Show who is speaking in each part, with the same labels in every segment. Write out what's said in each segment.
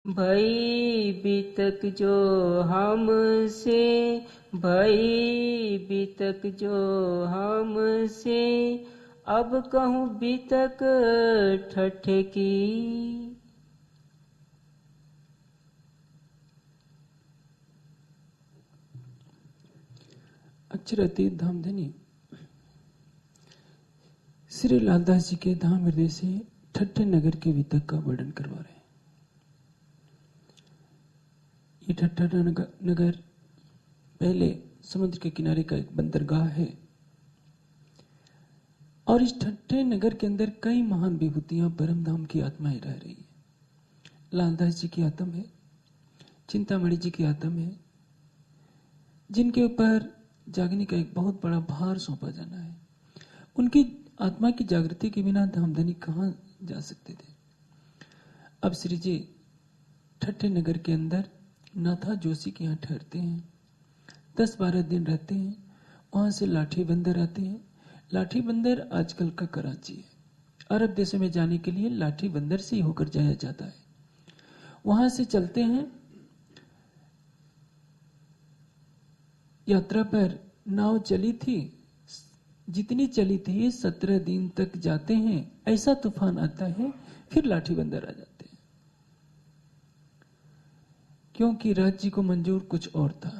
Speaker 1: भई बीतक जो हमसे, भई बीतक जो हमसे, अब कहूँ बीतक ठठ की।
Speaker 2: अक्षरातीत धामधनी श्री लालदास जी के धाम हृदय से ठट्ठे नगर के वितक का वर्णन करवा रहे हैं। ये ठट्ठा नगर पहले समुद्र के किनारे का एक बंदरगाह है और इस ठट्ठे नगर के अंदर कई महान विभूतियां परम धाम की आत्माएं रह रही है। लालदास जी की आत्मा है, चिंतामणि जी की आत्मा है, जिनके ऊपर जागने का एक बहुत बड़ा भार सौंपा जाना है। उनकी आत्मा की जागृति के बिना धामधनी कहाँ जा सकते थे। अब श्री जी ठट्ठे नगर के अंदर नाथा जोशी के यहाँ ठहरते हैं, 10-12 दिन रहते हैं। वहां से लाठी बंदर आते हैं। लाठी बंदर आजकल का कराची है। अरब देशों में जाने के लिए लाठी बंदर से ही होकर जाया जाता है। वहां से चलते हैं। यात्रा पर नाव चली थी, जितनी चली थी 17 दिन तक जाते हैं। ऐसा तूफान आता है, फिर लाठी बंदर आ जाते हैं, क्योंकि राज्य को मंजूर कुछ और था।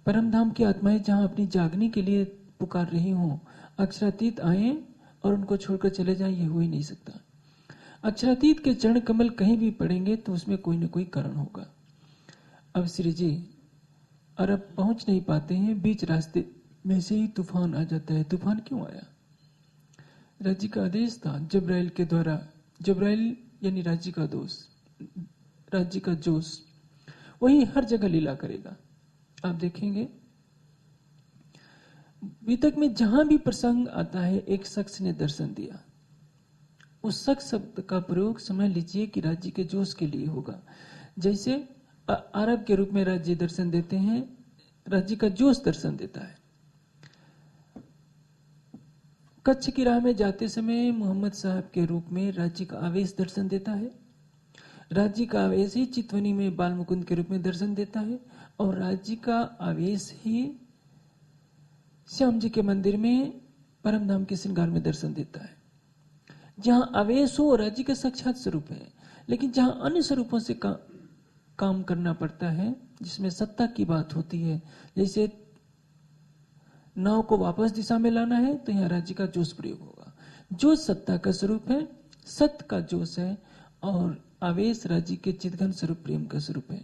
Speaker 2: परमधाम की आत्माएं जहां अपनी जागने के लिए पुकार रही हों, अक्षरातीत आए और उनको छोड़कर चले जाएं, ये हो ही नहीं सकता। अक्षरातीत के चरण कमल कहीं भी पड़ेंगे तो उसमें कोई न कोई कारण होगा। अब श्री जी अरब पहुंच नहीं पाते हैं, बीच रास्ते में से ही तूफान आ जाता है। तूफान क्यों आया? राज्य का आदेश था जब्राइल के द्वारा। जब्राइल यानी राज्य का दोस्त, राज्य का जोश, वही हर जगह लीला करेगा। आप देखेंगे वितक में जहां भी प्रसंग आता है, एक शख्स ने दर्शन दिया, उस शख्स शब्द का प्रयोग समझ लीजिए कि राज्य के जोश के लिए होगा। जैसे अरब के रूप में राज्य दर्शन देते हैं, राज्य का जोश दर्शन देता है। कच्छ की राह में जाते समय मोहम्मद साहब के रूप में राज्य का आवेश दर्शन देता है। राज्य का आवेश ही चितवनी में बाल मुकुंद के रूप में दर्शन देता है, और राज्य का आवेश ही श्याम जी के मंदिर में परम धाम के श्रृंगार में दर्शन देता है। जहां आवेश हो राज्य का साक्षात स्वरूप है, लेकिन जहां अन्य स्वरूपों से काम करना पड़ता है, जिसमें सत्ता की बात होती है, जैसे नाव को वापस दिशा में लाना है, तो यहाँ राज्य का जोश प्रयोग होगा। जोश सत्ता का स्वरूप है, सत्य का जोश है, और आवेश राज्य के चितघन स्वरूप प्रेम का स्वरूप है।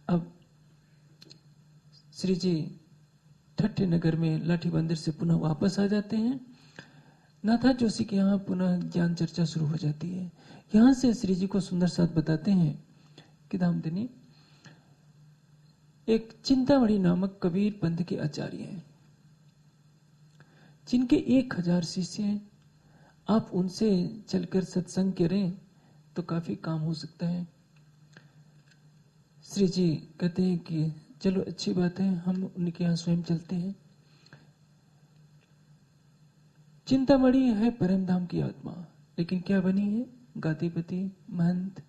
Speaker 2: अब श्री जी ठट्ठे नगर में लाठी बंदर से पुनः वापस आ जाते हैं। नाथा जोशी के यहाँ पुनः ज्ञान चर्चा शुरू हो जाती है। यहां से श्री जी को सुंदर साथ बताते हैं कि धामधनी एक चिंतामणि नामक कबीर पंथ के आचार्य हैं, जिनके 1000 शिष्य हैं। आप उनसे चलकर सत्संग करें तो काफी काम हो सकता है। श्री जी कहते हैं कि चलो अच्छी बात है, हम उनके यहाँ स्वयं चलते हैं। चिंतामणि है परम धाम की आत्मा, लेकिन क्या बनी है? गादीपति, महंत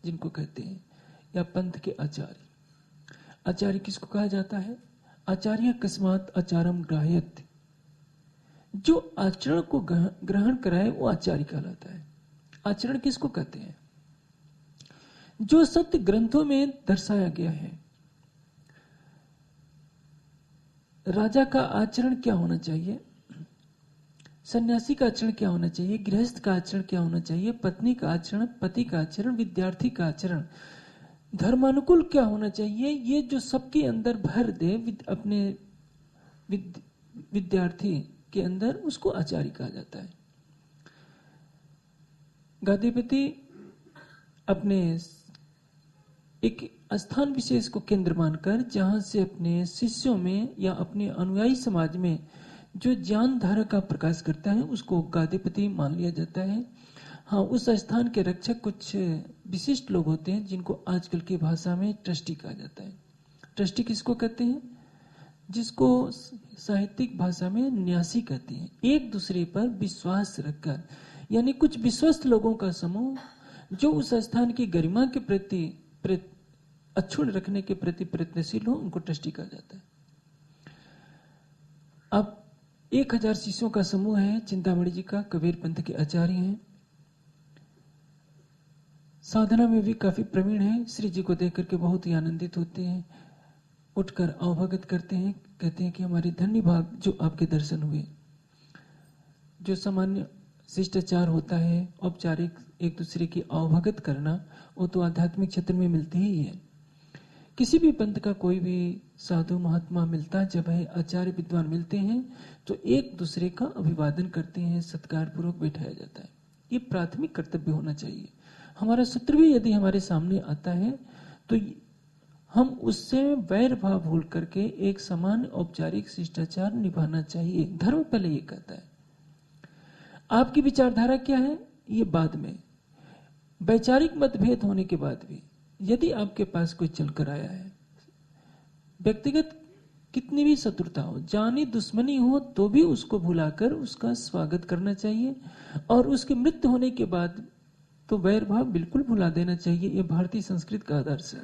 Speaker 2: जिनको कहते हैं, या पंथ के आचार्य। आचार्य किसको कहा जाता है? आचार्य कस्मात आचारम ग्राह्यत, जो आचरण को ग्रहण कराए वो आचार्य कहलाता है। आचरण किसको कहते हैं? जो सत्य ग्रंथों में दर्शाया गया है। राजा का आचरण क्या होना चाहिए, सन्यासी का आचरण क्या होना चाहिए, गृहस्थ का आचरण क्या होना चाहिए, पत्नी का आचरण, पति का आचरण, विद्यार्थी का आचरण, धर्मानुकूल क्या होना चाहिए, ये जो सबके अंदर भर दे अपने विद्यार्थी के अंदर, उसको आचार्य कहा जाता है। गादीपति अपने एक स्थान विशेष को केंद्र मानकर, जहां से अपने शिष्यों में या अपने अनुयायी समाज में जो ज्ञान धारा का प्रकाश करता है, उसको गादीपति मान लिया जाता है। हाँ, उस स्थान के रक्षक कुछ विशिष्ट लोग होते हैं, जिनको आजकल की भाषा में ट्रस्टी कहा जाता है। ट्रस्टी किसको कहते हैं? जिसको साहित्यिक भाषा में न्यासी कहते हैं। एक दूसरे पर विश्वास रखकर, यानी कुछ विश्वस्त लोगों का समूह, जो उस स्थान की गरिमा के प्रति अक्षुण्ण रखने के प्रति प्रयत्नशील हो उनको ट्रस्टी कहा जाता है। अब 1000 शिष्यों का समूह है चिंतामणि जी का, कबीर पंथ के आचार्य हैं, साधना में भी काफी प्रवीण है। श्री जी को देख करके बहुत ही आनंदित होते हैं, उठकर अवभगत करते हैं, कहते हैं कि हमारे धन्य भाग जो आपके दर्शन हुए। जो सामान्य शिष्टाचार होता है, औपचारिक एक दूसरे की अवभगत करना, वो तो आध्यात्मिक क्षेत्र में मिलती ही है। किसी भी पंथ का कोई भी साधु महात्मा मिलता जब है, आचार्य विद्वान मिलते हैं तो एक दूसरे का अभिवादन करते हैं, सत्कार पूर्वक बैठाया जाता है। ये प्राथमिक कर्तव्य होना चाहिए। हमारा शत्रु भी यदि हमारे सामने आता है तो हम उससे वैर भाव भूल करके एक समान औपचारिक शिष्टाचार निभाना चाहिए। धर्म पहले ये कहता है। आपकी विचारधारा क्या है ये बाद में। वैचारिक मतभेद होने के बाद भी यदि आपके पास कोई चलकर आया है, व्यक्तिगत कितनी भी शत्रुता हो, जानी दुश्मनी हो, तो भी उसको भुलाकर उसका स्वागत करना चाहिए और उसकी मृत्यु होने के बाद तो वैर भाव बिल्कुल भुला देना चाहिए। ये भारतीय संस्कृति का आदर्श है।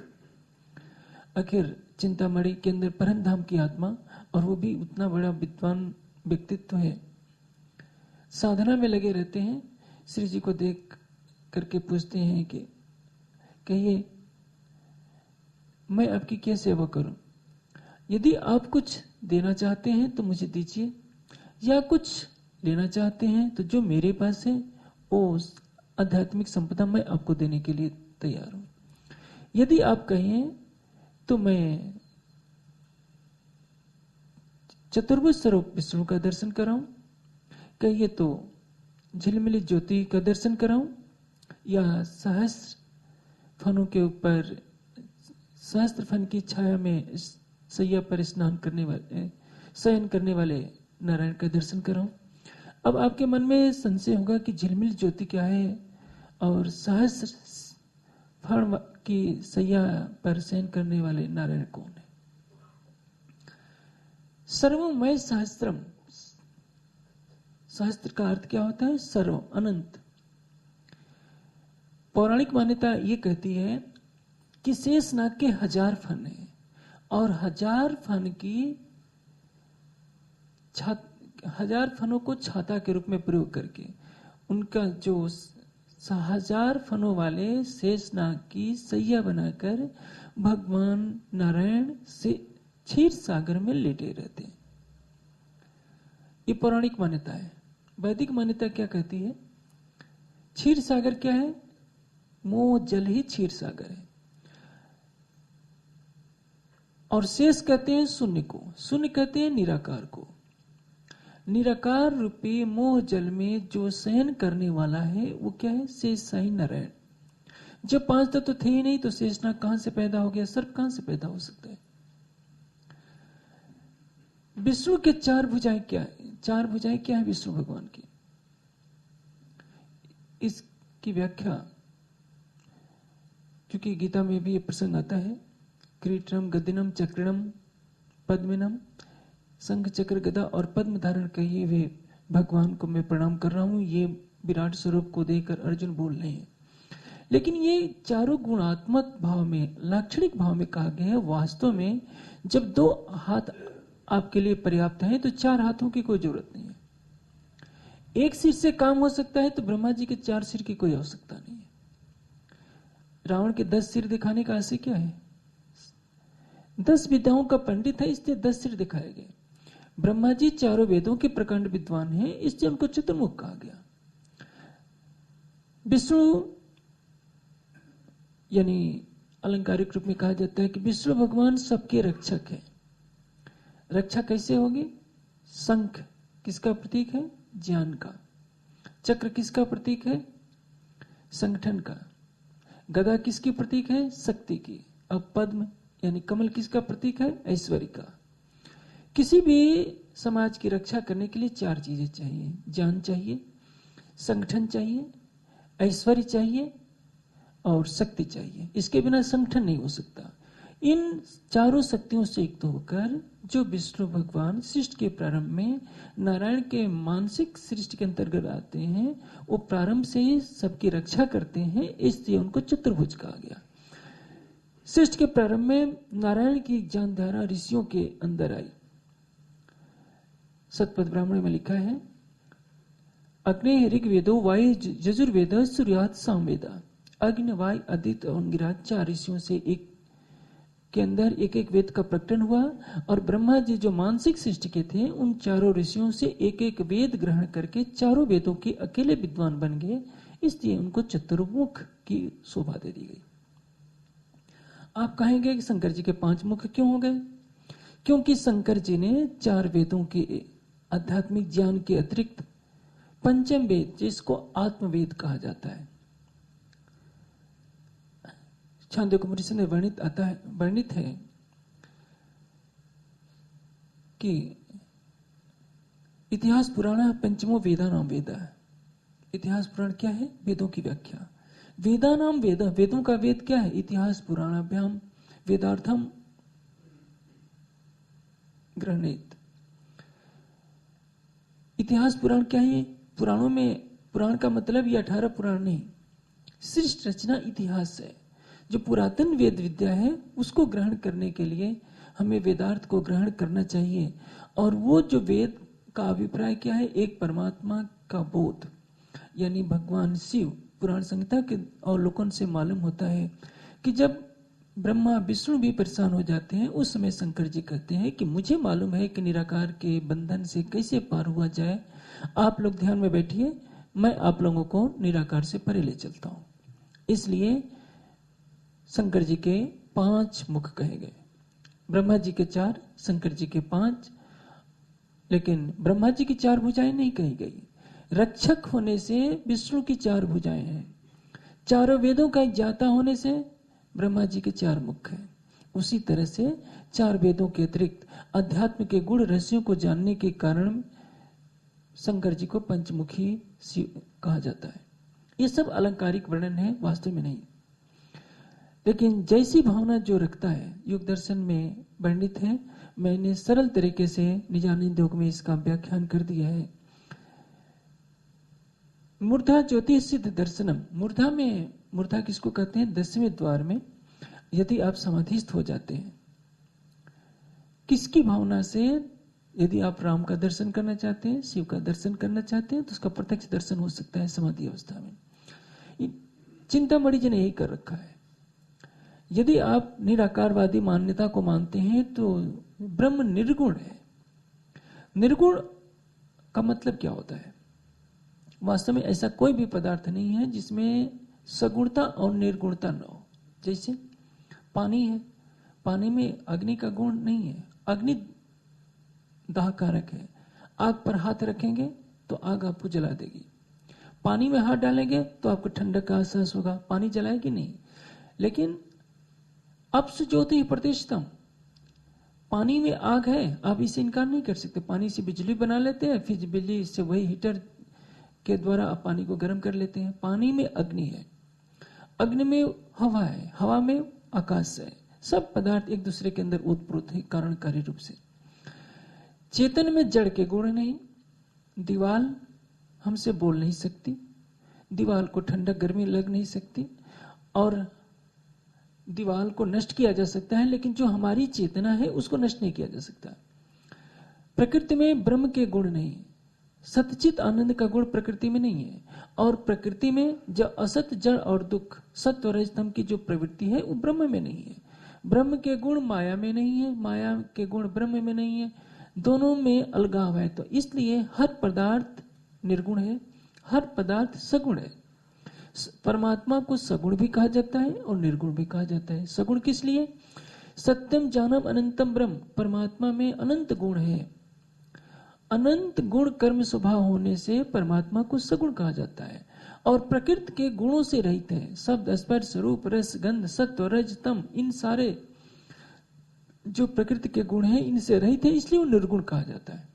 Speaker 2: आखिर चिंतामणि के अंदर परम धाम की आत्मा, और वो भी उतना बड़ा विद्वान व्यक्तित्व है, साधना में लगे रहते हैं। श्री जी को देख करके पूछते हैं कि कहिए मैं आपकी क्या सेवा करूं? यदि आप कुछ देना चाहते हैं तो मुझे दीजिए, या कुछ लेना चाहते हैं तो जो मेरे पास है वो आध्यात्मिक संपदा मैं आपको देने के लिए तैयार हूं। यदि आप कहें तो मैं चतुर्भुज स्वरूप विष्णु का दर्शन कराऊं, कहिए तो झिलमिली ज्योति का दर्शन कराऊं, या सहस्त्र फनों के ऊपर सहस्त्र फन की छाया में सैया पर स्नान करने वाले, शयन करने वाले नारायण का दर्शन कराऊं। अब आपके मन में संशय होगा कि झिलमिल ज्योति क्या है और सहस्त्र फण की सैया पर शयन करने वाले नारायण कौन है? सर्वमय सहस्त्रम, सहस्त्र का अर्थ क्या होता है? सर्व, अनंत। पौराणिक मान्यता ये कहती है कि शेषनाग के 1000 फन है और 1000 फन की 1000 फनों को छाता के रूप में प्रयोग करके उनका जो 1000 फनों वाले शेषनाग की सैया बनाकर भगवान नारायण से क्षीर सागर में लेटे रहते हैं। ये पौराणिक मान्यता है। वैदिक मान्यता क्या कहती है? क्षीर सागर क्या है? मोह जल ही क्षीर सागर है। और शेष कहते हैं शून्य को, शून्य कहते हैं निराकार को। निराकार रूपी मोह जल में जो शयन करने वाला है वो क्या है? शेष साई नारायण। जब 5 तत्व थे ही नहीं तो शेषनाग कहां से पैदा हो गया? सर्प कहां से पैदा हो सकता है? विष्णु के 4 भुजाएं क्या है? 4 भुजाएं क्या है विष्णु भगवान की? इसकी व्याख्या, क्योंकि गीता में भी ये प्रसंग आता है, किरीटम गदिनम चक्रणम पद्मिनम, शंख चक्र गदा और पद्म धारण किए हुए भगवान को मैं प्रणाम कर रहा हूं, ये विराट स्वरूप को देकर अर्जुन बोल रहे हैं। लेकिन ये चारों गुणात्मक भाव में, लाक्षणिक भाव में कहा गया है। वास्तव में जब 2 हाथ आपके लिए पर्याप्त है तो 4 हाथों की कोई जरूरत नहीं है। एक सिर से काम हो सकता है तो ब्रह्मा जी के 4 सिर की कोई आवश्यकता नहीं है। रावण के 10 सिर दिखाने का आशय क्या है? 10 विद्याओं का पंडित है इसलिए 10 सिर दिखाए गए। ब्रह्मा जी चारों वेदों के प्रकांड विद्वान हैं इसलिए उनको चतुर्मुख कहा गया। विष्णु यानी अलंकारिक रूप में कहा जाता है कि विष्णु भगवान सबके रक्षक है। रक्षा कैसे होगी? शंख किसका प्रतीक है? ज्ञान का। चक्र किसका प्रतीक है? संगठन का। गदा किसकी प्रतीक है? शक्ति की। अब पद्म यानी कमल किसका प्रतीक है? ऐश्वर्य का। किसी भी समाज की रक्षा करने के लिए 4 चीजें चाहिए। ज्ञान चाहिए, संगठन चाहिए, ऐश्वर्य चाहिए और शक्ति चाहिए। इसके बिना संगठन नहीं हो सकता। इन चारों शक्तियों से युक्त होकर जो विष्णु भगवान सृष्टि के प्रारंभ में नारायण के मानसिक सृष्टि के अंतर्गत आते हैं, वो प्रारंभ से ही सबकी रक्षा करते हैं, इसलिए उनको चतुर्भुज कहा गया। सृष्टि के प्रारंभ में नारायण की ज्ञानधारा ऋषियों के अंदर आई। सतपथ ब्राह्मण में लिखा है, अग्नि ऋग्वेदो वायु यजुर्वेद सूर्यात सामवेदा। अग्नि, वायु, आदित्य और अंगिराज चार ऋषियों से एक के अंदर एक एक वेद का प्रकटन हुआ, और ब्रह्मा जी जो मानसिक सृष्टि के थे उन चारों ऋषियों से एक एक वेद ग्रहण करके चारों वेदों के अकेले विद्वान बन गए, इसलिए उनको चतुर्मुख की शोभा दे दी गई। आप कहेंगे कि शंकर जी के 5 मुख क्यों हो गए? क्योंकि शंकर जी ने 4 वेदों के आध्यात्मिक ज्ञान के अतिरिक्त पंचम वेद, जिसको आत्मवेद कहा जाता है, छांदोग्योपनिषद में वर्णित है कि इतिहास पुराण पंचमो वेदा नाम वेदा। इतिहास पुराण क्या है? वेदों की व्याख्या। वेदा नाम वेदा, वेदों का वेद क्या है? इतिहास पुराणाभ्याम वेदार्थम गृह्णीत। इतिहास पुराण क्या है? पुराणों में, पुराण का मतलब ये 18 पुराण नहीं, सृष्टि रचना इतिहास है। जो पुरातन वेद विद्या है उसको ग्रहण करने के लिए हमें वेदार्थ को ग्रहण करना चाहिए। और वो जो वेद का अभिप्राय क्या है? एक परमात्मा का बोध, यानी भगवान शिव। पुराण संहिता के अवलोकन से मालूम होता है कि जब ब्रह्मा विष्णु भी परेशान हो जाते हैं, उस समय शंकर जी कहते हैं कि मुझे मालूम है कि निराकार के बंधन से कैसे पार हुआ जाए, आप लोग ध्यान में बैठिए, मैं आप लोगों को निराकार से परे ले चलता हूं। इसलिए शंकर जी के 5 मुख कहे गए। ब्रह्मा जी के 4, शंकर जी के 5, लेकिन ब्रह्मा जी की 4 भुजाएं नहीं कही गई। रक्षक होने से विष्णु की 4 भुजाएं हैं। चारों वेदों का ज्ञाता होने से ब्रह्मा जी के 4 मुख हैं। उसी तरह से 4 वेदों के अतिरिक्त अध्यात्म के गुण रहस्यों को जानने के कारण शंकर जी को पंचमुखी शिव कहा जाता है। ये सब अलंकारिक वर्णन है, वास्तव में नहीं। लेकिन जैसी भावना जो रखता है, योग दर्शन में वर्णित है। मैंने सरल तरीके से निजानंद योग में इसका व्याख्यान कर दिया है। मूर्धा ज्योति सिद्ध दर्शनम। मूर्धा किसको कहते हैं? 10वें द्वार में यदि आप समाधिस्थ हो जाते हैं, किसकी भावना से? यदि आप राम का दर्शन करना चाहते हैं, शिव का दर्शन करना चाहते हैं, तो उसका प्रत्यक्ष दर्शन हो सकता है समाधि अवस्था में। चिंतामणि जी ने यही कर रखा है। यदि आप निराकारवादी मान्यता को मानते हैं तो ब्रह्म निर्गुण है। निर्गुण का मतलब क्या होता है? वास्तव में ऐसा कोई भी पदार्थ नहीं है जिसमें सगुणता और निर्गुणता न हो। जैसे पानी है, पानी में अग्नि का गुण नहीं है। अग्नि दाहकारक है। आग पर हाथ रखेंगे तो आग आपको जला देगी। पानी में हाथ डालेंगे तो आपको ठंडक का एहसास होगा। पानी जलाएगी नहीं। लेकिन अपस ज्योति प्रतिष्ठितम, पानी में आग है, आप इसे इनकार नहीं कर सकते। पानी से बिजली बना लेते हैं, फिर बिजली से वही हीटर के द्वारा आप पानी को गर्म कर लेते हैं। पानी में अग्नि है, अग्नि में हवा है, हवा में आकाश है। सब पदार्थ एक दूसरे के अंदर ओतप्रोत है कारणकारी रूप से। चेतन में जड़ के गुण नहीं। दीवार हमसे बोल नहीं सकती, दीवार को ठंडक गर्मी लग नहीं सकती, और दीवार को नष्ट किया जा सकता है, लेकिन जो हमारी चेतना है उसको नष्ट नहीं किया जा सकता। प्रकृति में ब्रह्म के गुण नहीं, सतचित आनंद का गुण प्रकृति में नहीं है। और प्रकृति में जो असत जड़ और दुख, सत्व और रजतम की जो प्रवृत्ति है वो ब्रह्म में नहीं है। ब्रह्म के गुण माया में नहीं है, माया के गुण ब्रह्म में नहीं है। दोनों में अलगाव है। तो इसलिए हर पदार्थ निर्गुण है, हर पदार्थ सगुण है। परमात्मा को सगुण भी कहा जाता है और निर्गुण भी कहा जाता है। सगुण किस लिए? सत्यम जानम अनंतम ब्रह्म, परमात्मा में अनंत गुण है। अनंत गुण कर्म स्वभाव होने से परमात्मा को सगुण कहा जाता है। और प्रकृति के गुणों से रहित है। शब्द, स्पर्श, रूप, रस, गंध, सत्व, रज, तम, इन सारे जो प्रकृति के गुण हैं इनसे रहित है, इसलिए वो निर्गुण कहा जाता है।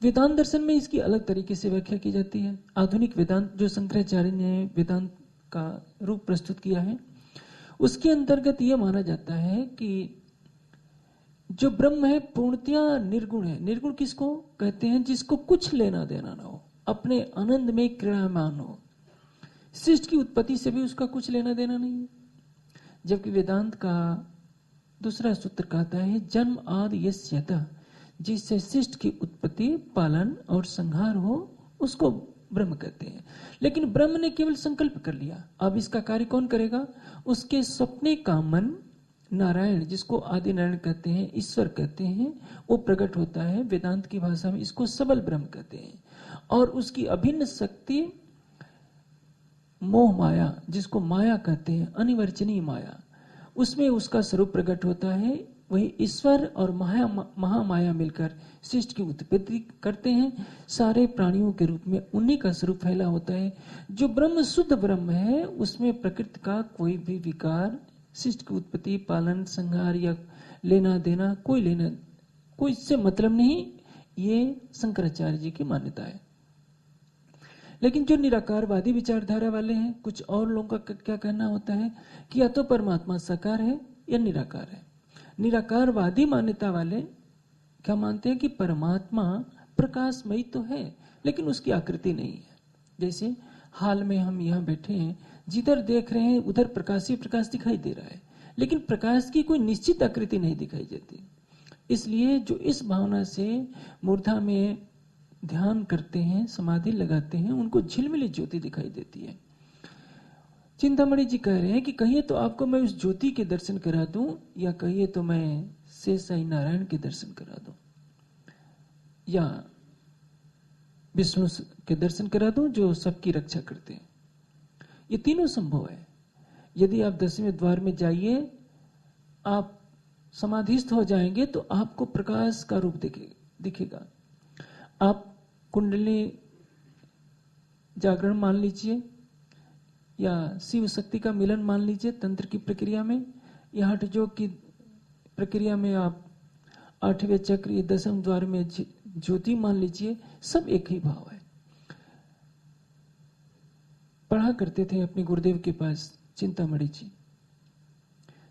Speaker 2: वेदांत दर्शन में इसकी अलग तरीके से व्याख्या की जाती है। आधुनिक वेदांत जो शंकराचार्य ने वेदांत का रूप प्रस्तुत किया है, उसके अंतर्गत यह माना जाता है कि जो ब्रह्म है पूर्णतया निर्गुण है। निर्गुण किसको कहते हैं? जिसको कुछ लेना देना ना हो, अपने आनंद में क्रीड़ामान हो। सृष्टि की उत्पत्ति से भी उसका कुछ लेना देना नहीं है। जबकि वेदांत का दूसरा सूत्र कहता है जन्म आदि यस्यतः, जिससे सृष्टि की उत्पत्ति, पालन और संहार हो, उसको ब्रह्म कहते हैं। लेकिन ब्रह्म ने केवल संकल्प कर लिया, अब इसका कार्य कौन करेगा? उसके सपने का मन नारायण, जिसको आदि नारायण कहते हैं, ईश्वर कहते हैं, वो प्रकट होता है। वेदांत की भाषा में इसको सबल ब्रह्म कहते हैं। और उसकी अभिन्न शक्ति मोह माया, जिसको माया कहते हैं, अनिवर्चनीय माया, उसमें उसका स्वरूप प्रकट होता है। वही ईश्वर और महामाया मिलकर सृष्टि की उत्पत्ति करते हैं। सारे प्राणियों के रूप में उन्हीं का स्वरूप फैला होता है। जो ब्रह्म शुद्ध ब्रह्म है, उसमें प्रकृति का कोई भी विकार, सृष्टि की उत्पत्ति, पालन, संहार या लेना देना, कोई इससे मतलब नहीं। ये शंकराचार्य जी की मान्यता है। लेकिन जो निराकारवादी विचारधारा वाले हैं, कुछ और लोगों का क्या कहना होता है कि या तो परमात्मा साकार है या निराकार है। निराकारवादी मान्यता वाले क्या मानते हैं कि परमात्मा प्रकाशमयी तो है, लेकिन उसकी आकृति नहीं है। जैसे हाल में हम यहाँ बैठे हैं, जिधर देख रहे हैं उधर प्रकाश ही प्रकाश दिखाई दे रहा है, लेकिन प्रकाश की कोई निश्चित आकृति नहीं दिखाई देती। इसलिए जो इस भावना से मूर्धा में ध्यान करते हैं, समाधि लगाते हैं, उनको झिलमिली ज्योति दिखाई देती है। चिंतामणि जी कह रहे हैं कि कहिए तो आपको मैं उस ज्योति के दर्शन करा दूं, या कहिए तो मैं शेष साई नारायण के दर्शन करा दूं, या विष्णु के दर्शन करा दूं जो सबकी रक्षा करते हैं। ये तीनों संभव है। यदि आप 10वें द्वार में जाइए, आप समाधिस्थ हो जाएंगे तो आपको प्रकाश का रूप दिखेगा। आप कुंडली जागरण मान लीजिए, या शिव शक्ति का मिलन मान लीजिए तंत्र की प्रक्रिया में, या हठ योग की प्रक्रिया में आप 8वें चक्र या 10वें द्वार में ज्योति मान लीजिए, सब एक ही भाव है। पढ़ा करते थे अपने गुरुदेव के पास चिंतामणि जी,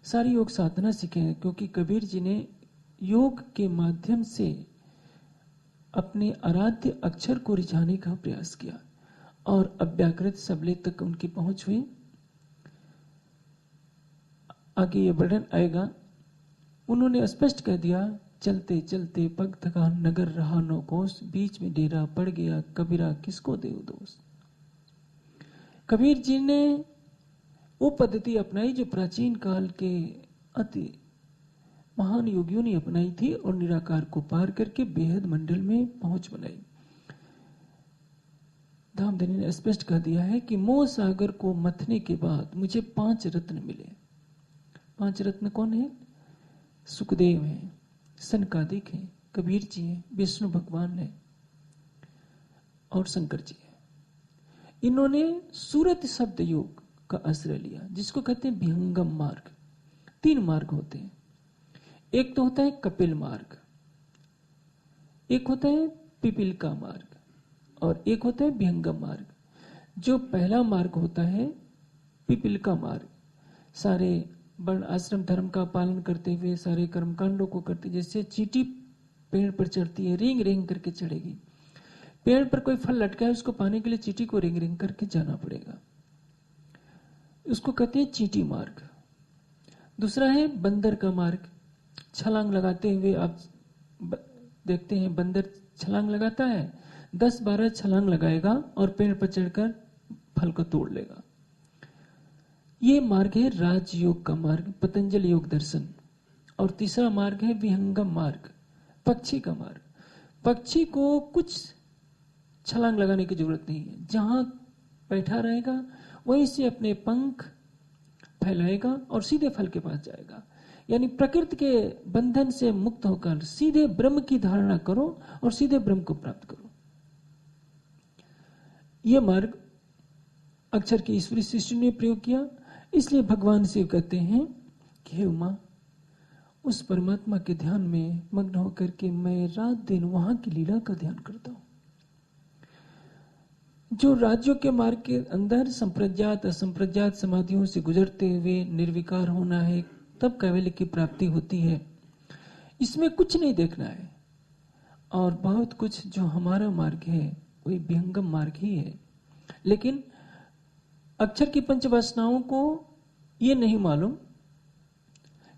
Speaker 2: सारी योग साधना सीखे हैं, क्योंकि कबीर जी ने योग के माध्यम से अपने आराध्य अक्षर को रिझाने का प्रयास किया और अव्याकृत सबले तक उनकी पहुंच हुई। आगे ये वर्णन आएगा। उन्होंने स्पष्ट कह दिया, चलते चलते पग थका नगर रहा नौ कोस, बीच में डेरा पड़ गया कबीरा किसको देव दोष। कबीर जी ने वो पद्धति अपनाई जो प्राचीन काल के अति महान योगियों ने अपनाई थी और निराकार को पार करके बेहद मंडल में पहुंच बनाई। धामधनी ने स्पष्ट कह दिया है कि मोह सागर को मथने के बाद मुझे 5 रत्न मिले। 5 रत्न कौन है? सुखदेव हैं, सनकादिक हैं, कबीर जी हैं, विष्णु भगवान हैं और शंकर जी हैं। इन्होंने सूरत शब्द योग का आश्रय लिया, जिसको कहते हैं विहंगम मार्ग। 3 मार्ग होते हैं। एक तो होता है कपिल मार्ग, एक होता है पिपीलिका मार्ग, और एक होता है विहंगम मार्ग। जो पहला मार्ग होता है पिपीलिका मार्ग, सारे वर्ण आश्रम धर्म का पालन करते हुए सारे कर्मकांडों को करते, जैसे चींटी पेड़ पर चढ़ती है, रेंग रेंग करके चढ़ेगी। पेड़ पर कोई फल लटका है, उसको पाने के लिए चींटी को रेंग रेंग करके जाना पड़ेगा, उसको कहते हैं चींटी मार्ग। दूसरा है बंदर का मार्ग। छलांग लगाते हुए आप देखते हैं बंदर छलांग लगाता है, 10-12 छलांग लगाएगा और पेड़ पर चढ़कर फल को तोड़ लेगा। ये मार्ग है राजयोग का मार्ग, पतंजल योग दर्शन। और तीसरा मार्ग है विहंगम मार्ग, पक्षी का मार्ग। पक्षी को कुछ छलांग लगाने की जरूरत नहीं है, जहां बैठा रहेगा वहीं से अपने पंख फैलाएगा और सीधे फल के पास जाएगा। यानी प्रकृति के बंधन से मुक्त होकर सीधे ब्रह्म की धारणा करो और सीधे ब्रह्म को प्राप्त करो। यह मार्ग अक्षर की ईश्वरी सृष्टि ने प्रयोग किया। इसलिए भगवान शिव कहते हैं कि हे उमा, उस परमात्मा के ध्यान में मग्न होकर के मैं रात दिन वहां की लीला का ध्यान करता हूं। जो राज्यों के मार्ग के अंदर संप्रज्ञात असंप्रज्ञात समाधियों से गुजरते हुए निर्विकार होना है, तब कैवल्य की प्राप्ति होती है। इसमें कुछ नहीं देखना है, और बहुत कुछ जो हमारा मार्ग है वही विहंगम मार्ग ही है। लेकिन अक्षर की पंच वासनाओं को ये नहीं मालूम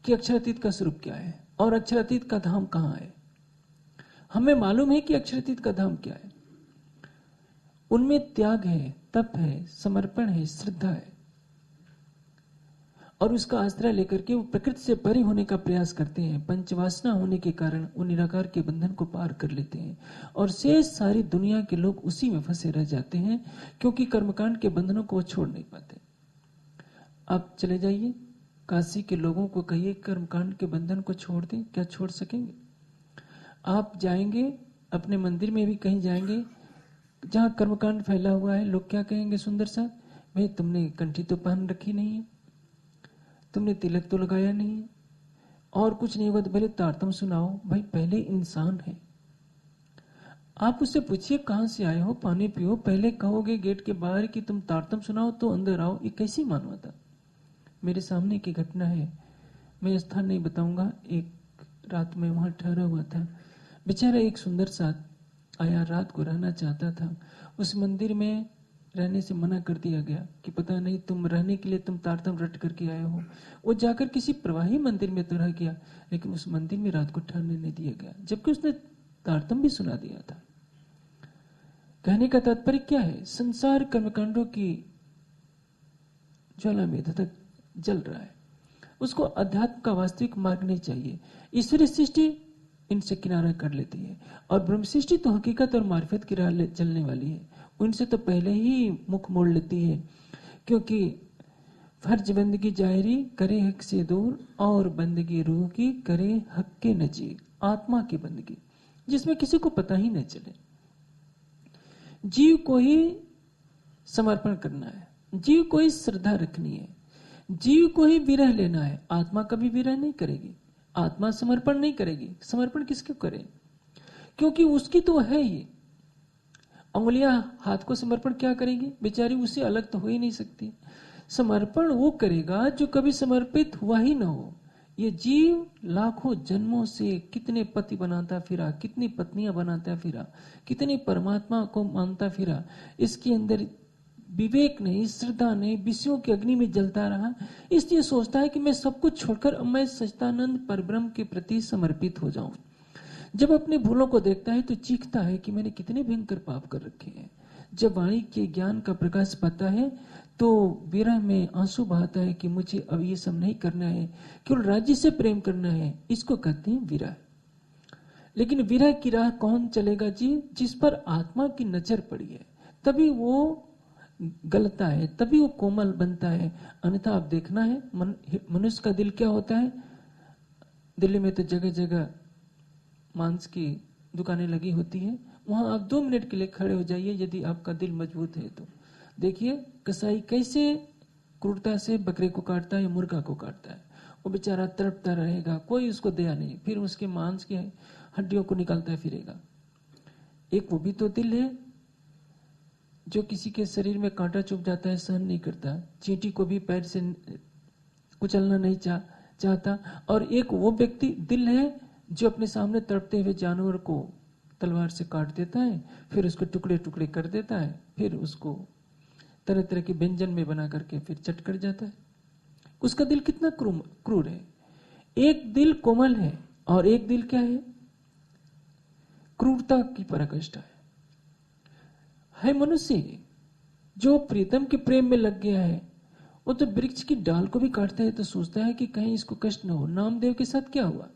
Speaker 2: कि अक्षरातीत का स्वरूप क्या है और अक्षरातीत का धाम कहाँ है। हमें मालूम है कि अक्षरातीत का धाम क्या है। उनमें त्याग है, तप है, समर्पण है, श्रद्धा है, और उसका आश्रय लेकर के वो प्रकृति से परे होने का प्रयास करते हैं। पंचवासना होने के कारण वो निराकार के बंधन को पार कर लेते हैं, और शेष सारी दुनिया के लोग उसी में फंसे रह जाते हैं, क्योंकि कर्मकांड के बंधनों को वो छोड़ नहीं पाते। आप चले जाइए, काशी के लोगों को कहिए कर्मकांड के बंधन को छोड़ दें, क्या छोड़ सकेंगे? आप जाएंगे अपने मंदिर में भी कहीं जाएंगे जहाँ कर्मकांड फैला हुआ है, लोग क्या कहेंगे? सुंदर सा, भाई तुमने कंठी तो पहन रखी नहीं है, तुमने तिलक तो लगाया नहीं है, और कुछ नहीं हुआ तो पहले तारतम सुनाओ। भाई पहले इंसान है। आप उससे पूछिए कहाँ से आए हो, पानी पियो, पहले कहोगे गेट के बाहर कि तुम तारतम सुनाओ तो अंदर आओ। ये कैसी मानवता? मेरे सामने की घटना है, मैं स्थान नहीं बताऊंगा। एक रात में वहां ठहरा हुआ था, बेचारा एक सुंदर सा आया, रात को रहना चाहता था। उस मंदिर में रहने से मना कर दिया गया कि पता नहीं तुम रहने के लिए तुम तारतम रट करके आए हो। वो जाकर किसी प्रवाही मंदिर में तो रह गया, लेकिन उस मंदिर में रात को ठहरने नहीं दिया गया, जबकि उसने तारतम भी सुना दिया था। कहने का तात्पर्य क्या है? संसार कर्मकांडों की ज्वाला में तक जल रहा है, उसको अध्यात्म का वास्तविक मार्ग नहीं चाहिए। ईश्वरीय सृष्टि इनसे किनारा कर लेती है, और ब्रह्म सृष्टि तो हकीकत और मार्फत की राह चलने वाली है, उनसे तो पहले ही मुख मोड़ लेती है। क्योंकि फर्ज बंदगी जाहिरी करे हक से दूर, और बंदगी रूह की करे हक के नजीक। आत्मा की बंदगी जिसमें किसी को पता ही नहीं चले, जीव को ही समर्पण करना है, जीव को ही श्रद्धा रखनी है, जीव को ही विरह लेना है। आत्मा कभी विरह नहीं करेगी, आत्मा समर्पण नहीं करेगी। समर्पण किसको करे? क्योंकि उसकी तो है ही। उंगलियां हाथ को समर्पण क्या करेगी? बेचारी उससे अलग तो हो ही नहीं सकती। समर्पण वो करेगा जो कभी समर्पित हुआ ही ना हो। ये जीव लाखों जन्मों से कितने पति बनाता फिरा, कितनी पत्नियां बनाता फिरा, कितने परमात्मा को मानता फिरा, इसके अंदर विवेक नहीं, श्रद्धा नहीं, विषयों की अग्नि में जलता रहा। इसलिए सोचता है कि मैं सब कुछ छोड़कर अब मैं सच्चिदानंद परब्रह्म के प्रति समर्पित हो जाऊं। जब अपने भूलों को देखता है तो चीखता है कि मैंने कितने भयंकर पाप कर रखे हैं। जब वाणी के ज्ञान का प्रकाश पाता है तो विरह में आंसू बहाता है कि मुझे अब ये सब नहीं करना है, केवल राज्य से प्रेम करना है। इसको कहते हैं विरह। लेकिन विरह की राह कौन चलेगा जी? जिस पर आत्मा की नजर पड़ी है, तभी वो गलता है, तभी वो कोमल बनता है। अन्यथा आप देखना है मनुष्य का दिल क्या होता है। दिल्ली में तो जगह जगह मांस की दुकानें लगी होती हैं, वहां आप 2 मिनट के लिए खड़े हो जाइए, यदि आपका दिल मजबूत है तो देखिए कसाई कैसे क्रूरता से बकरे को काटता है या मुर्गा को काटता है। वो बेचारा तड़पता रहेगा, कोई उसको दया नहीं, फिर उसके मांस के हड्डियों को निकालता फिरेगा। एक वो भी तो दिल है जो किसी के शरीर में कांटा चुभ जाता है, सहन नहीं करता, चींटी को भी पैर से कुचलना नहीं चाहता। और एक वो व्यक्ति दिल है जो अपने सामने तड़पते हुए जानवर को तलवार से काट देता है, फिर उसको टुकड़े टुकड़े कर देता है, फिर उसको तरह तरह के व्यंजन में बना करके फिर चट कर जाता है। उसका दिल कितना क्रूर है। एक दिल कोमल है और एक दिल क्या है? क्रूरता की पराकाष्ठा है मनुष्य जो प्रीतम के प्रेम में लग गया है। वो तो वृक्ष की डाल को भी काटता है तो सोचता है कि कहीं इसको कष्ट न हो। नामदेव के साथ क्या हुआ?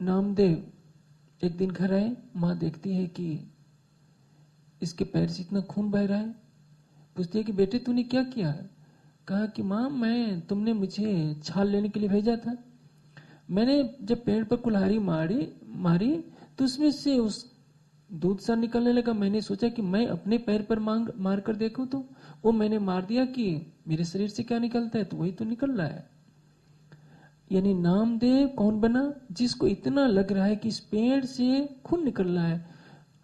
Speaker 2: नामदेव एक दिन घर आए, माँ देखती है कि इसके पैर से इतना खून बह रहा है। पूछती है कि बेटे तूने क्या किया? कहा कि माँ तुमने मुझे छाल लेने के लिए भेजा था। मैंने जब पेड़ पर कुल्हाड़ी मारी तो उसमें से उस दूध सा निकलने लगा। मैंने सोचा कि मैं अपने पैर पर मार कर देखूं, तो वो मैंने मार दिया कि मेरे शरीर से क्या निकलता है तो वही तो निकल रहा है। यानी नामदेव कौन बना? जिसको इतना लग रहा है कि इस पेड़ से खून निकल रहा है।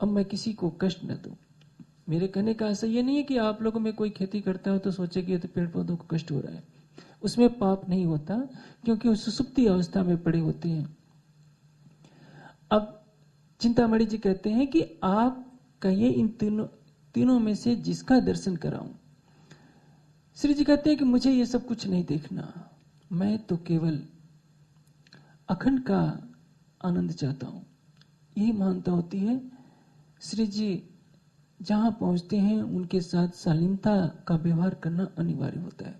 Speaker 2: अब मैं किसी को कष्ट न दूं। मेरे कहने का ऐसा ये नहीं है कि आप लोगों में कोई खेती करता हो तो सोचे कि ये तो पेड़ पौधों को कष्ट हो रहा है। उसमें पाप नहीं होता, क्योंकि वो सुसुप्ति अवस्था में पड़े होते हैं। अब चिंतामणि जी कहते हैं कि आप कहिए इन तीनों में से जिसका दर्शन कराऊं। श्री जी कहते हैं कि मुझे ये सब कुछ नहीं देखना, मैं तो केवल अखंड का आनंद चाहता हूं। यही मानता होती है। श्री जी जहां पहुंचते हैं उनके साथ शालीनता का व्यवहार करना अनिवार्य होता है।